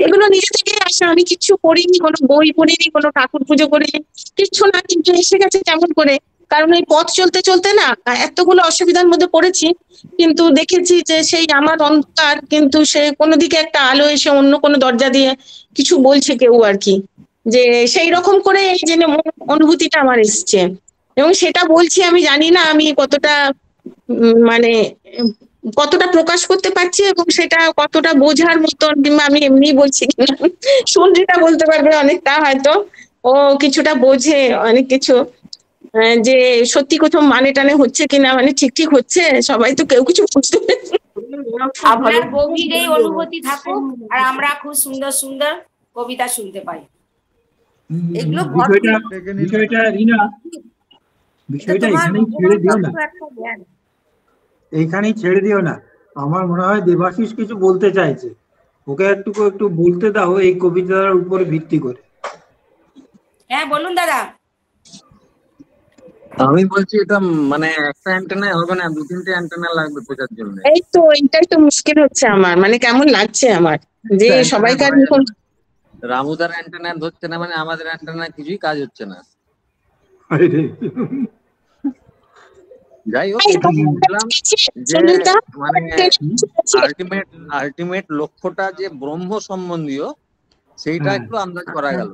এগুলো নিজে থেকে আসে। আমি কিছু পড়িনি, কোনো বই পড়িনি, কোনো ঠাকুর পুজো করিনি, কিছু না, কিন্তু এসে গেছে কেমন করে। কারণ এই পথ চলতে চলতে না এতগুলো অসুবিধার মধ্যে পড়েছি, কিন্তু দেখেছি যে সেই আমার অন্ধকার, কিন্তু সে কোনো দিকে একটা আলো এসে অন্য কোনো দরজা দিয়ে কিছু বলছে কেউ আর কি, যে সেই রকম করে এই যে অনুভূতিটা আমার এসছে। এবং সেটা বলছি, আমি জানি না আমি কতটা মানে কতটা প্রকাশ করতে পারছি এবং সেটা কতটা বোঝার মতন, কিংবা আমি এমনি বলছি কিনা সঞ্জিতা বলতে পারবে অনেকটা, হয়তো ও কিছুটা বোঝে অনেক কিছু, যে সত্যি কোথাও মানে টানে হচ্ছে কিনা, মানে ঠিক ঠিক হচ্ছে, সবাই তো কেউ কিছু বুঝতে পারছে। আপনার গভীর এই অনুভূতি থাকুক আর আমরা খুব সুন্দর সুন্দর কবিতা শুনতে পাই। এগুলো বিষয়টা রিনা, বিষয়টা এখানেই ছেড়ে দিও না, এইখানেই ছেড়ে দিও না। আমার মনে হয় দেবাশিস কিছু বলতে চাইছে, ওকে একটু বলতে দাও এই কবিতার উপরে ভিত্তি করে। হ্যাঁ বলুন দাদা। আমি বলছি এটা মানে একটা অ্যান্টেনা হবে না, 2-3টে অ্যান্টেনা লাগবে বোঝার জন্য। এই তো এটাই তো মুশকিল হচ্ছে আমার, মানে কেমন লাগছে আমার যে সবাইকার রামুদার অ্যান্টেনা ধরছে না, মানে আমাদের অ্যান্টেনা কিছুই কাজ হচ্ছে না। যাই হোক, এটা বুঝলাম যে মানে আলটিমেট লক্ষ্যটা যে ব্রহ্ম সম্বন্ধীয়, সেইটা একটু আন্দাজ করা গেল।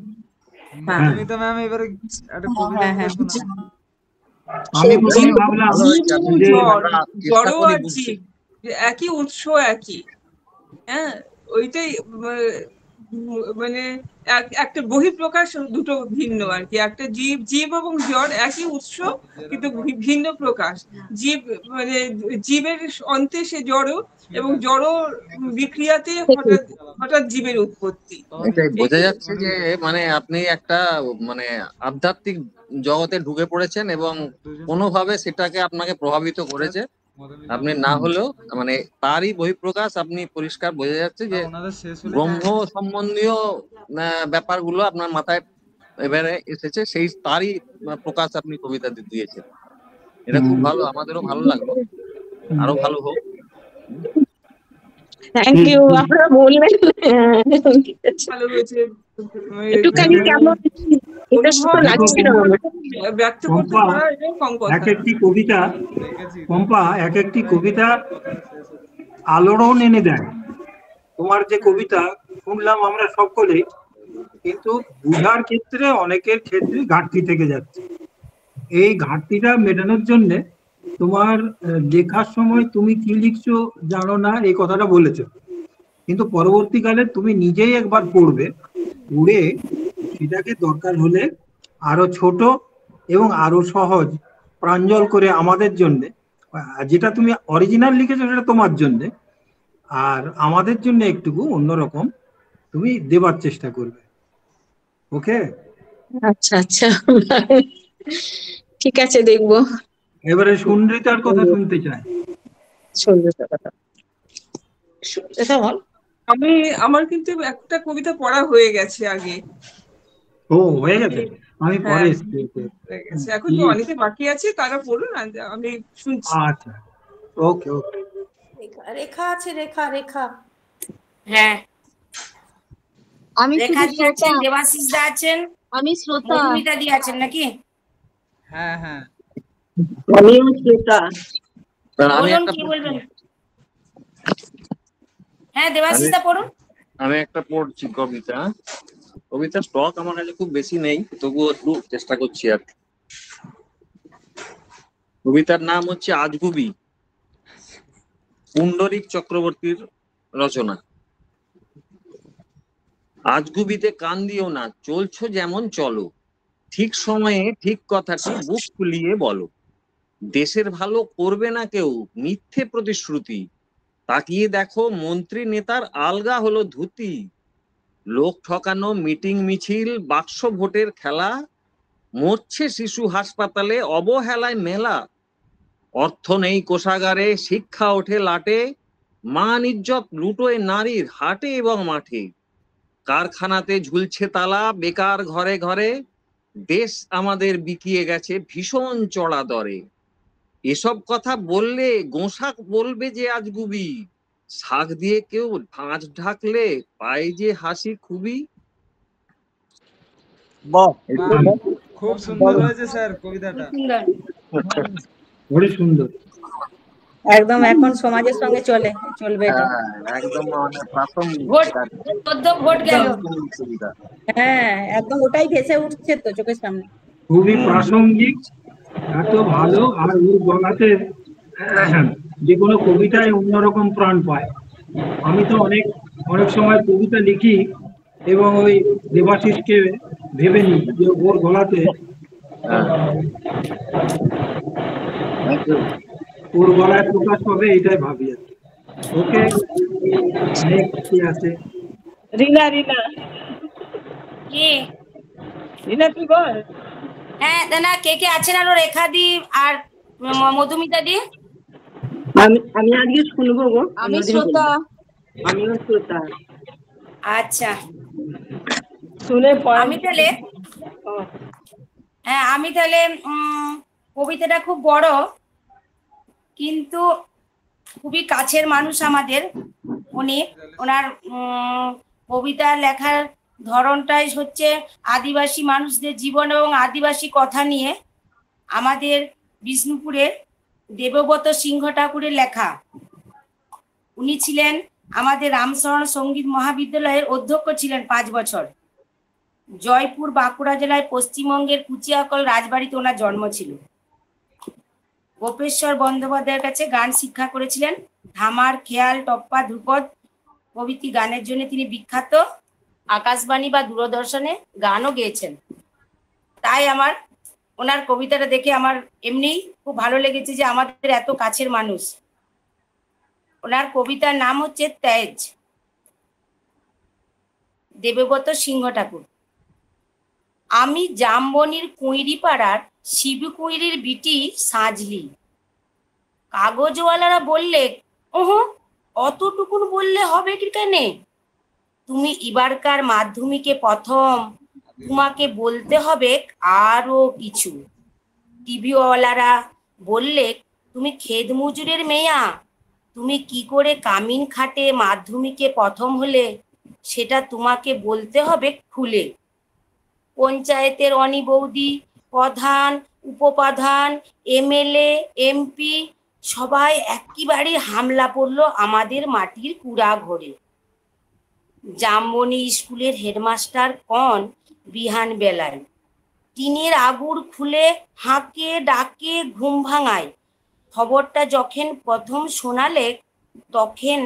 মধুমিতা ম্যাম এবারে একটা কবিতা বলে শোনাও। আমি প্রথমে ভাবলাম যে জড় আর জীব একই উৎস, একই, হ্যাঁ ওইটাই মানে একটা বহিঃপ্রকাশ দুটো ভিন্ন আর কি। একটা জীব এবং জড় একই উৎস কিন্তু ভিন্ন প্রকাশ। জীব মানে জীবের অন্তে সে জড়, এবং জড় বিক্রিয়াতে হঠাৎ জীবের উৎপত্তি। এটাই বোঝা যাচ্ছে যে মানে আপনি একটা মানে আধ্যাত্মিক জগতে ঢুকে পড়েছেন এবং কোনোভাবে সেটাকে আপনাকে প্রভাবিত করেছে। আপনি না হলেও মানে তারই বহিঃপ্রকাশ আপনি পরিষ্কার বোঝা যাচ্ছে যে ব্রহ্ম সম্বন্ধীয় ব্যাপারগুলো আপনার মাথায় এবারে এসেছে, সেই তারই প্রকাশ আপনি কবিতা দিয়েছেন। এটা খুব ভালো, আমাদেরও ভালো লাগলো, আরো ভালো হোক। Thank you. আপনারা বললেন ভালো হয়েছে, একটুখানি কেমন এটা শুনে লাগছিল ব্যক্ত করতে পারা কম কথা। এক একটি কবিতা পম্পা, এক একটি কবিতা আলোড়ন এনে দেয়। তোমার যে কবিতা শুনলাম আমরা সকলে, কিন্তু বুঝার ক্ষেত্রে অনেকের ক্ষেত্রে ঘাটতি থেকে যাচ্ছে। এই ঘাটতিটা মেটানোর জন্য তোমার লেখার সময় তুমি কি লিখছো জানো না এই কথাটা বলেছো, কিন্তু পরবর্তীকালে তুমি নিজেই একবার পড়বে, পড়ে সেটাকে দরকার হলে আরো ছোট এবং আরো সহজ প্রাঞ্জল করে আমাদের জন্য, যেটা তুমি অরিজিনাল লিখেছো সেটা তোমার জন্য, আর আমাদের জন্য একটুকু অন্যরকম তুমি দেবার চেষ্টা করবে। ওকে? আচ্ছা আচ্ছা, ঠিক আছে, দেখবো। এবারে সুনৃতার কথা শুনতে চাই। সুনৃতার কথা বল। আমার কিন্তু একটা কবিতা পড়া হয়ে গেছে আগে। ও হয়ে গেছে, আমি পরে এখন তো অনেকে বাকি আছে, তারা পড়ুন, আমি শুনছি। আচ্ছা, ওকে ওকে। রেখা আছে, রেখা রেখা হ্যাঁ, আমি রেখা দি আছেন, দেবাশিস দা আছেন, আমি শ্রোতা। মধুমিতা দি আছেন নাকি? হ্যাঁ হ্যাঁ, আমিও শ্রোতা। বলুন কি বলবেন? হ্যাঁ দেবাশিস দা পড়ুন। আমি একটা পড়ছি কবিতা। কবিতার স্টক আমার কাছে খুব বেশি নেই, তবুও একটু চেষ্টা করছি আর কি। কবিতার নাম হচ্ছে আজগুবি, পুণ্ডরিক চক্রবর্তীর রচনা। আজগুবিতে কান দিও না, চলছো যেমন চলো, ঠিক সময়ে ঠিক কথাটি বুক ফুলিয়ে বলো। দেশের ভালো করবে না কেউ, মিথ্যে প্রতিশ্রুতি, তাকিয়ে দেখো মন্ত্রী নেতার আলগা হলো ধুতি। লোক ঠকানো, মিটিং মিছিল, বাক্স ভোটের খেলা, মরছে শিশু হাসপাতালে, অবহেলায় মেলা। অর্থ নেই কোষাগারে, শিক্ষা ওঠে লাটে, মান ইজ্জত লুটোয় নারীর হাটে এবং মাঠে। কারখানাতে ঝুলছে তালা, বেকার ঘরে ঘরে, দেশ আমাদের বিকিয়ে গেছে ভীষণ চড়া দরে। এসব কথা বললে গোঁসা বলবে যে আজগুবি, শাক দিয়ে কেউ ভাঁজ ঢাকলে পায় যে হাসি খুবই। বাহ, খুব সুন্দর হয়েছে স্যার কবিতাটা। বড় সুন্দর। একদম এখন সমাজের সঙ্গে চলবে এটা। একদম মানে প্রাসঙ্গিক। ভোট গেল। হ্যাঁ, একদম ওটাই ভেসে উঠছে তো চোখের সামনে। খুবই প্রাসঙ্গিক, এত ভালো। আর ওর গলাতে যে কোনো কবিতায় অন্যরকম প্রাণ পায়। আমি তো অনেক সময় কবিতা লিখি এবং ওই দেবাশিসকে ভেবে নিই যে ওর গলাতে ওর গলায় প্রকাশ পাবে, এটাই ভাবি আর কি। ওকে, নেক্সট কি আছে? রিনা কি রিনা তুই বল। হ্যাঁ না, কে কে আছেন আরো? রেখা দি আর মধুমিতা দি। আমি আজকে শুনবো গো। আমি শ্রোতা। আমিও শ্রোতা। আচ্ছা, শুনে আমি তাহলে কবিতাটা খুব বড়, কিন্তু খুবই কাছের মানুষ আমাদের উনি। ওনার কবিতা লেখার ধরনটাই হচ্ছে আদিবাসী মানুষদের জীবন এবং আদিবাসী কথা নিয়ে। আমাদের বিষ্ণুপুরের দেবব্রত সিংহ ঠাকুরের লেখা। উনি ছিলেন আমাদের রামশরণ সঙ্গীত মহাবিদ্যালয়ের অধ্যক্ষ ছিলেন 5 বছর। জয়পুর বাঁকুড়া জেলায় পশ্চিমবঙ্গের কুচিয়াকল রাজবাড়িতে ওনার জন্ম ছিল। গোপেশ্বর বন্দ্যোপাধ্যায়ের কাছে গান শিক্ষা করেছিলেন। ধামার, খেয়াল, টপ্পা, ধ্রুপদ প্রভৃতি গানের জন্য তিনি বিখ্যাত। আকাশবাণী বা দূরদর্শনে গানও গেয়েছেন। তাই আমার ওনার কবিতাটা দেখে আমার এমনি খুব ভালো লেগেছে যে আমাদের এত কাছের মানুষ। ওনার কবিতার নাম হচ্ছে তেজ। দেবব্রত সিংহ ঠাকুর। আমি জামবনির কুঁইরি পাড়ার শিবু কুঁইরির বিটি সাজলি। কাগজওয়ালারা বললে, ওহো অতটুকুন বললে হবে কি কেনে? তুমি এবারকার মাধ্যমিকে প্রথম, তোমাকে বলতে হবে আরো কিছু। টিভিওয়ালারা বললে, তুমি খেত মজুরের মেয়া, তুমি কি করে কামিন খাটে মাধ্যমিকে প্রথম হলে সেটা তোমাকে বলতে হবে খুলে। পঞ্চায়েতের অনি বৌদি, প্রধান, উপপ্রধান, এমএলএ, এমপি সবাই একেবারে হামলা পড়লো আমাদের মাটির কুড়া ঘরে। জামবনি স্কুলের হেডমাস্টার কন বিহান বেলায় টিনের আগুর খুলে হাঁকে ডাকে ঘুম ভাঙায়। খবরটা যখন প্রথম শোনালে তখন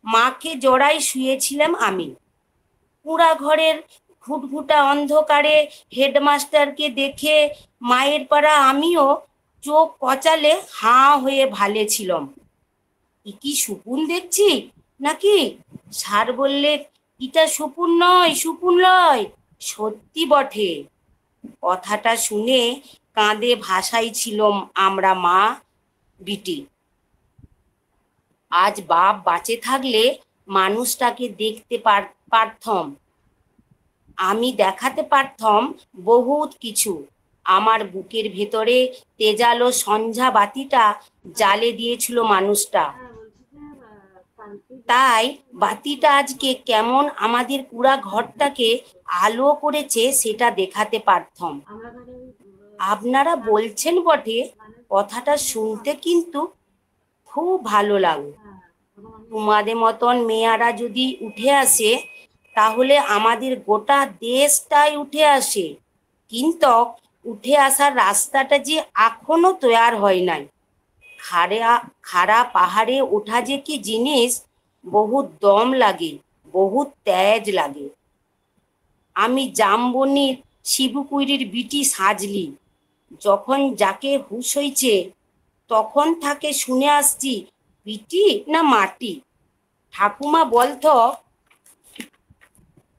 মাকে জড়াই শুয়েছিলাম আমি। কুড়া ঘরের ঘুটঘুটা অন্ধকারে হেডমাস্টারকে দেখে মায়ের পাড়া আমিও চোখ কচালে হাঁ হয়ে ভালেছিলাম। কি সুপুন দেখছি নাকি? স্যার বললে, এটা সুপুন নয়, সুপুন লয়, সত্যি বটে। কথাটা শুনে কাঁদে ভাসাইছিলাম আমরা মা বিটি। আজ বাপ বাঁচে থাকলে মানুষটাকে দেখতে পারতাম, আমি দেখাতে পারতাম বহুত কিছু। আমার বুকের ভেতরে তেজালো সন্ধ্যা বাতিটা জ্বালে দিয়েছিল মানুষটা। তাই বাতিটা আজকে কেমন আমাদের পুরা ঘরটাকে আলো করেছে সেটা দেখাতে পারতাম। আপনারা বলছেন বটে, কথাটা শুনতে কিন্তু খুব ভালো লাগে। তোমাদের মতন মেয়েরা যদি উঠে আসে তাহলে আমাদের গোটা দেশটাই উঠে আসে। কিন্তু উঠে আসার রাস্তাটা যে এখনো তৈরি হয় নাই। খাড়া পাহাড়ে ওঠা যে কি জিনিস, বহুত দম লাগে, বহুত তেজ লাগে। আমি জামবনির শিবু কুঁইরির বিটি সাজলি। যখন যাকে হুঁশ হইছে তখন তাকে শুনে আসছি বিটি না মাটি। ঠাকুমা বলতো,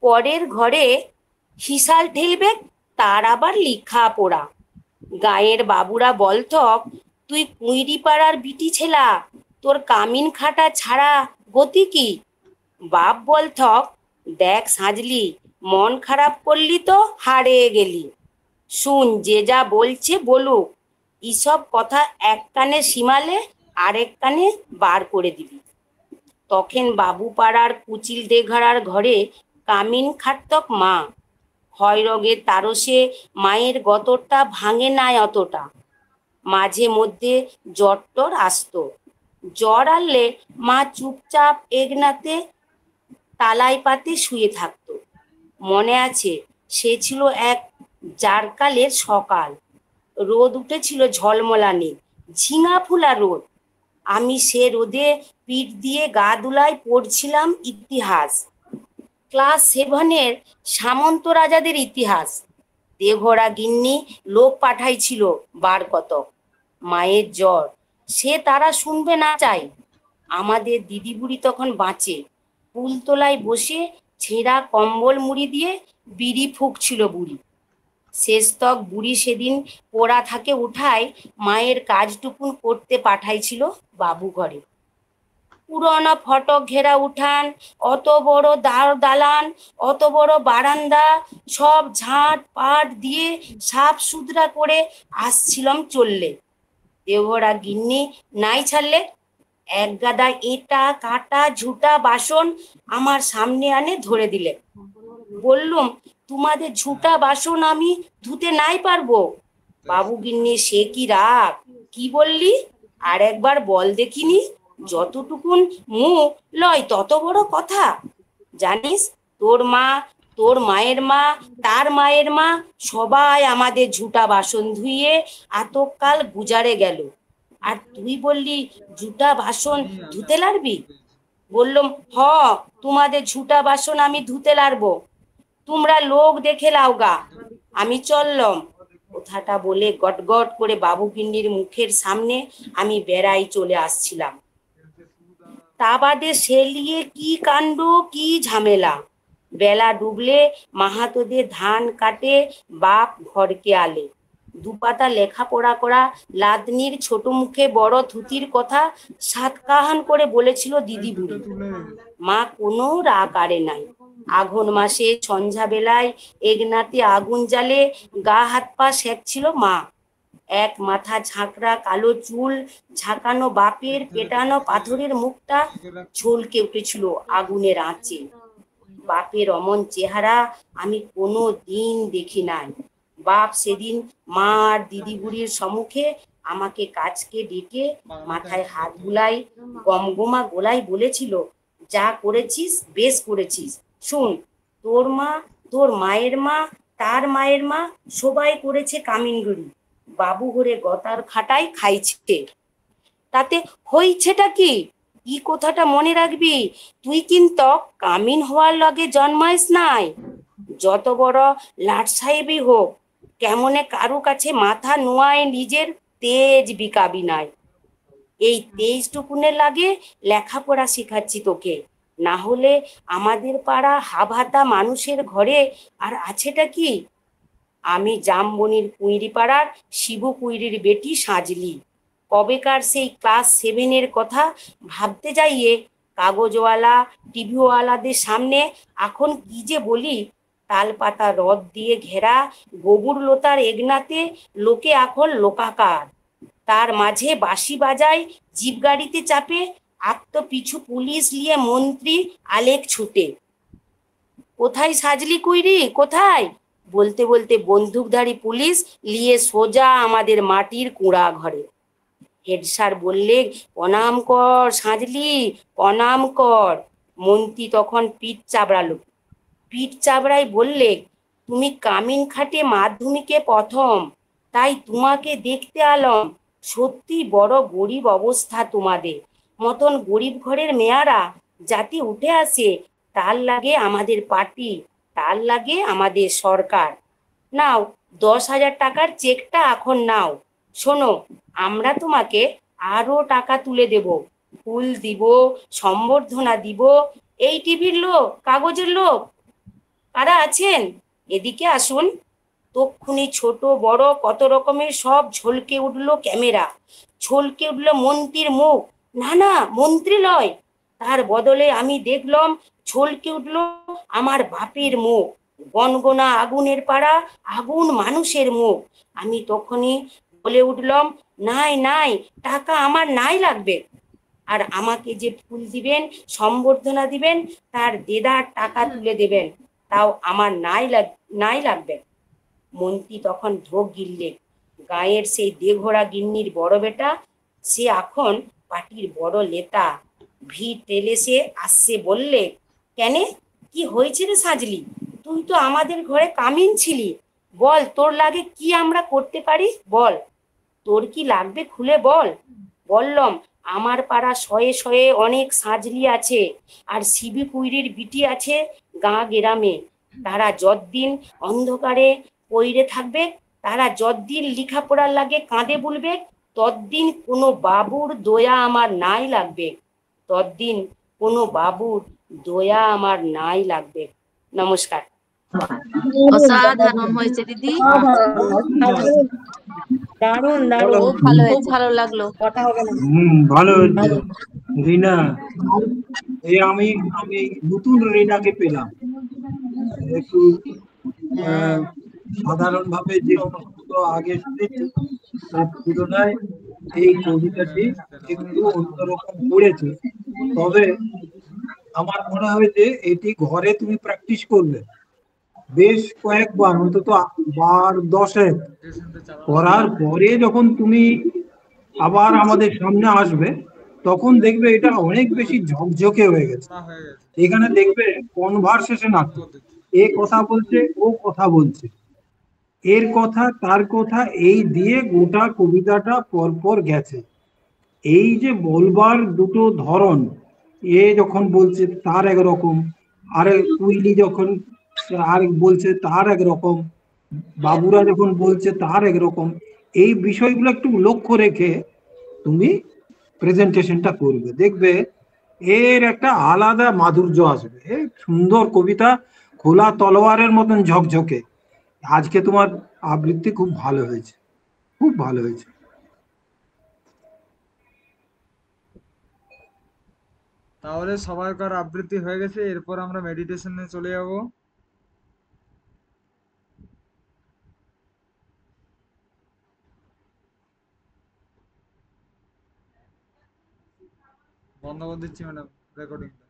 পরের ঘরে হিসাল ঠেলবে তার আবার লিখা পড়া। গায়ের বাবুরা বলতো, তুই কুঁইরি পাড়ার বিটি ছেলা, তোর কামিন খাটা ছাড়া গতি কি? বাপ বলতো, দেখ সাজলি, মন খারাপ করলি তো হারিয়ে গেলি। শুন, যে যা বলছে বলুক, এসব কথা এক কানে শিমালে আরেক কানে বার করে দিবি। তখন বাবু পাড়ার কুচিল দেঘাড়ার ঘরে কামিন খাটতক মা। হয় রোগের তারসে মায়ের গতরটা ভাঙে নাই অতটা। মাঝে মধ্যে জ্বর আসতো। জ্বর আনলে মা চুপচাপ এগনাতে তালাই পাতে শুয়ে থাকতো। মনে আছে, সে ছিল এক জারকালের সকাল। রোদ উঠেছিল ঝলমলানি, ঝিঙা ফুলা রোদ। আমি সে রোদে পিঠ দিয়ে গা দুলায় পড়ছিলাম ইতিহাস, ক্লাস 7-এর সামন্ত রাজাদের ইতিহাস। দেঘোড়া গিন্নি লোক পাঠাইছিল বার কত। মায়ের জ্বর, সে তারা শুনবে না চাই। আমাদের দিদি বুড়ি তখন বাঁচে। পুলতলায় বসে ছেঁড়া কম্বল মুড়ি দিয়ে বিড়ি ফুঁকছিল বুড়ি। শেষ তক বুড়ি সেদিন পোড়া থাকে উঠায় মায়ের কাজটুকুন করতে পাঠাইছিল বাবু ঘরে। পুরোনো ফটক ঘেরা উঠান, অত বড় দালান, অত বড় বারান্দা, সব ঝাঁট পাট দিয়ে সাফ সুতরা করে আসছিলাম চললে। দেওঘরা গিন্নি নাই ছাড়লে এক গাদা এঁটা কাটা ঝুটা বাসন আমার সামনে আনে ধরে দিলে। বললুম, তোমাদের ঝুটা বাসন আমি ধুতে নাই পারবো। বাবু গিন্নি সে কি রাগ, কি বললি? আর একবার বল দেখিনি, যতটুকুন মুখ লয় তত বড় কথা। জানিস, তোর মা, তোর মায়ের মা, তার মায়ের মা সবাই আমাদের ঝুটা বাসন ধুইয়ে এতকাল গুজারে গেল, আর তুই বললি ঝুটা বাসন ধুতে লারবি? বললাম, হ, তোমাদের ঝুটা বাসন আমি ধুতে লারবো, তোমরা লোক দেখে লাও গা, আমি চললাম। কথাটা বলে গটগট করে বাবু গিন্নির মুখের সামনে আমি বেড়াই চলে আসছিলাম। তা বাদে সেলিয়ে কি কাণ্ড, কি ঝামেলা। বেলা ডুবলে মাহাতোদের ধান কাটে বাপ ঘরকে আলে। দুপাতা লেখাপড়া করা লাদনির ছোট মুখে বড় ধুতির কথা সাতকাহান করে বলেছিল দিদি বুড়ি। মা কোনো রাগ আড়ে নাই। আঘন মাসে সন্ধ্যা বেলায় এগনাতে আগুন জ্বালে গা হাত পা সেঁকছিল মা। এক মাথা ঝাঁকড়া কালো চুল ঝাঁকানো বাপের পেটানো পাথরের মুখটা ঝলকে উঠেছিল আগুনের আঁচে। বাপের অমন চেহারা আমি কোনো দিন দেখি নাই। বাপ সেদিন মা আর দিদি বুড়ির সম্মুখে আমাকে কাছকে ডেকে মাথায় হাত বুলাই গমগমা গোলাই বলেছিল, যা করেছিস বেশ করেছিস। শুন, তোর মা, তোর মায়ের মা, তার মায়ের মা সবাই করেছে কামিনগড়ি, বাবু ঘরে গতার খাটাই খাইছে, তাতে হইছেটা কি? ই কথাটা মনে রাখবি, তুই কিন্তু কামিন হওয়ার লগে জন্মাইস নাই। যত বড় লাট সাহেবই হোক, কেমনে কারু কাছে মাথা নোয়ায় নিজের তেজ বিকাবি নাই। এই তেজটুকুনের লাগে লেখাপড়া শিখাচ্ছি তোকে, না হলে আমাদের পাড়া হাভাতা মানুষের ঘরে আর আছেটা কি? আমি জামবনির কুইরি পাড়ার শিবু কুইরির বেটি সাজলি। কবেকার সেই ক্লাস 7-এর কথা ভাবতে যাইয়ে কাগজওয়ালা টিভিওয়ালাদের সামনে এখন কি যে বলি, তালপাতা রদ দিয়ে ঘেরা গোবর লোতার এগনাতে লোকে এখন লোকাকার, তার মাঝে বাঁশি বাজায়, জিপ গাড়িতে চাপে, আত্ম পিছু পুলিশ নিয়ে মন্ত্রী আলেক ছুটে। কোথায় সাজলি কুইরি, কোথায়? বলতে বলতে বন্দুকধারী পুলিশ নিয়ে সোজা আমাদের মাটির কুঁড়া ঘরে। হেড স্যার বললে, প্রণাম কর সাজলি, প্রণাম কর। মন্ত্রী তখন পিঠ চাবড়ালো। পিঠ চাবড়াই বললে, তুমি কামিন খাটে মাধ্যমিকে প্রথম, তাই তোমাকে দেখতে আলম। সত্যি বড় গরিব অবস্থা, তোমাদের মতন গরিব ঘরের মেয়ারা যাতে উঠে আসে, তার লাগে আমাদের পার্টি, তার লাগে আমাদের সরকার। নাও 10,000 টাকার চেকটা এখন নাও। শোনো, আমরা তোমাকে আরো টাকা তুলে দেব, ফুল দিব, সম্বর্ধনা দিব। এই টিভির লোক, কাগজের লোক কারা আছেন এদিকে আসুন। তক্ষুনি ছোট বড় কত রকমের সব ঝলকে উঠলো ক্যামেরা, ঝলকে উঠলো মন্ত্রীর মুখ। না না, মন্ত্রী লয়, তার বদলে আমি দেখলাম ঝলকে উঠলো আমার বাপের মুখ, গনগনা আগুনের পাড়া আগুন মানুষের মুখ। আমি তখনই বলে উঠলাম, নাই নাই, টাকা আমার নাই লাগবে, আর আমাকে যে ফুল দিবেন, সম্বর্ধনা দিবেন, তার দেদার টাকা তুলে দেবেন, তাও আমার নাই লাগবে। মন্ত্রী তখন ঢোক গিললে। গায়ের সেই দেঘোড়া গিন্নির বড় বেটা, সে এখন পার্টির বড় নেতা, ভিড় টেলে সে আসছে। বললে, কেনে, কি হয়েছে রে সাজলি? তুই তো আমাদের ঘরে কামিন ছিলি, বল তোর লাগে কি আমরা করতে পারি, বল তোর কি লাগবে খুলে বল। বললাম, আমার পাড়া শয়ে শয়ে অনেক সাজলি আছে, আর শিবি কুইরির বিটি আছে গা গ্রামে। তারা যতদিন অন্ধকারে পইরে থাকবে, তারা যতদিন লেখাপড়ার লাগে কাঁদে বলবে, ততদিন কোনো বাবুর দয়া আমার নাই লাগবে, ততদিন কোনো বাবুর দয়া আমার নাই লাগবে। নমস্কার। অসাধারণ হয়েছে দিদি, দারুণ দারুণ, খুব ভালো হয়েছে, ভালো লাগলো। কথা হবে না। ভালো হয়েছে রিনা। এই আমি নতুন রিনাকে পেলাম। একটু সাধারণ ভাবে যে সমস্ত আগে শুনেছি তার তুলনায় এই কবিতাটি একটু অন্যরকম পড়েছে। তবে আমার মনে হয় যে এটি ঘরে তুমি প্র্যাকটিস করবে বেশ কয়েকবার, অন্তত 10 করার পরে যখন তুমি আবার আমাদের সামনে আসবে, তখন দেখবে এটা অনেক বেশি ঝকঝকে হয়ে গেছে। এখানে দেখবে কনভারসেশন আছে, এ কথা বলছে, ও কথা বলছে, এর কথা তার কথা, এই দিয়ে গোটা কবিতাটা পরপর গেছে। এই যে বলবার দুটো ধরন, এ যখন বলছে তার একরকম, আরে কুইলি যখন আরেক বলছে তার একরকম, বাবুরা যখন বলছে তার একরকম, এই বিষয়গুলো একটু লক্ষ্য রেখে তুমি প্রেজেন্টেশনটা করবে, দেখবে এর একটা আলাদা মাধুর্য আসবে। সুন্দর কবিতা, খোলা তলোয়ারের মতন ঝকঝকে। আজকে তোমার আবৃত্তি খুব ভালো হয়েছে, খুব ভালো হয়েছে। তাহলে সবাইকার আবৃত্তি হয়ে গেছে, এরপর আমরা মেডিটেশনে চলে যাব। বন্ধ করে দিচ্ছি ম্যাডাম রেকর্ডিংটা।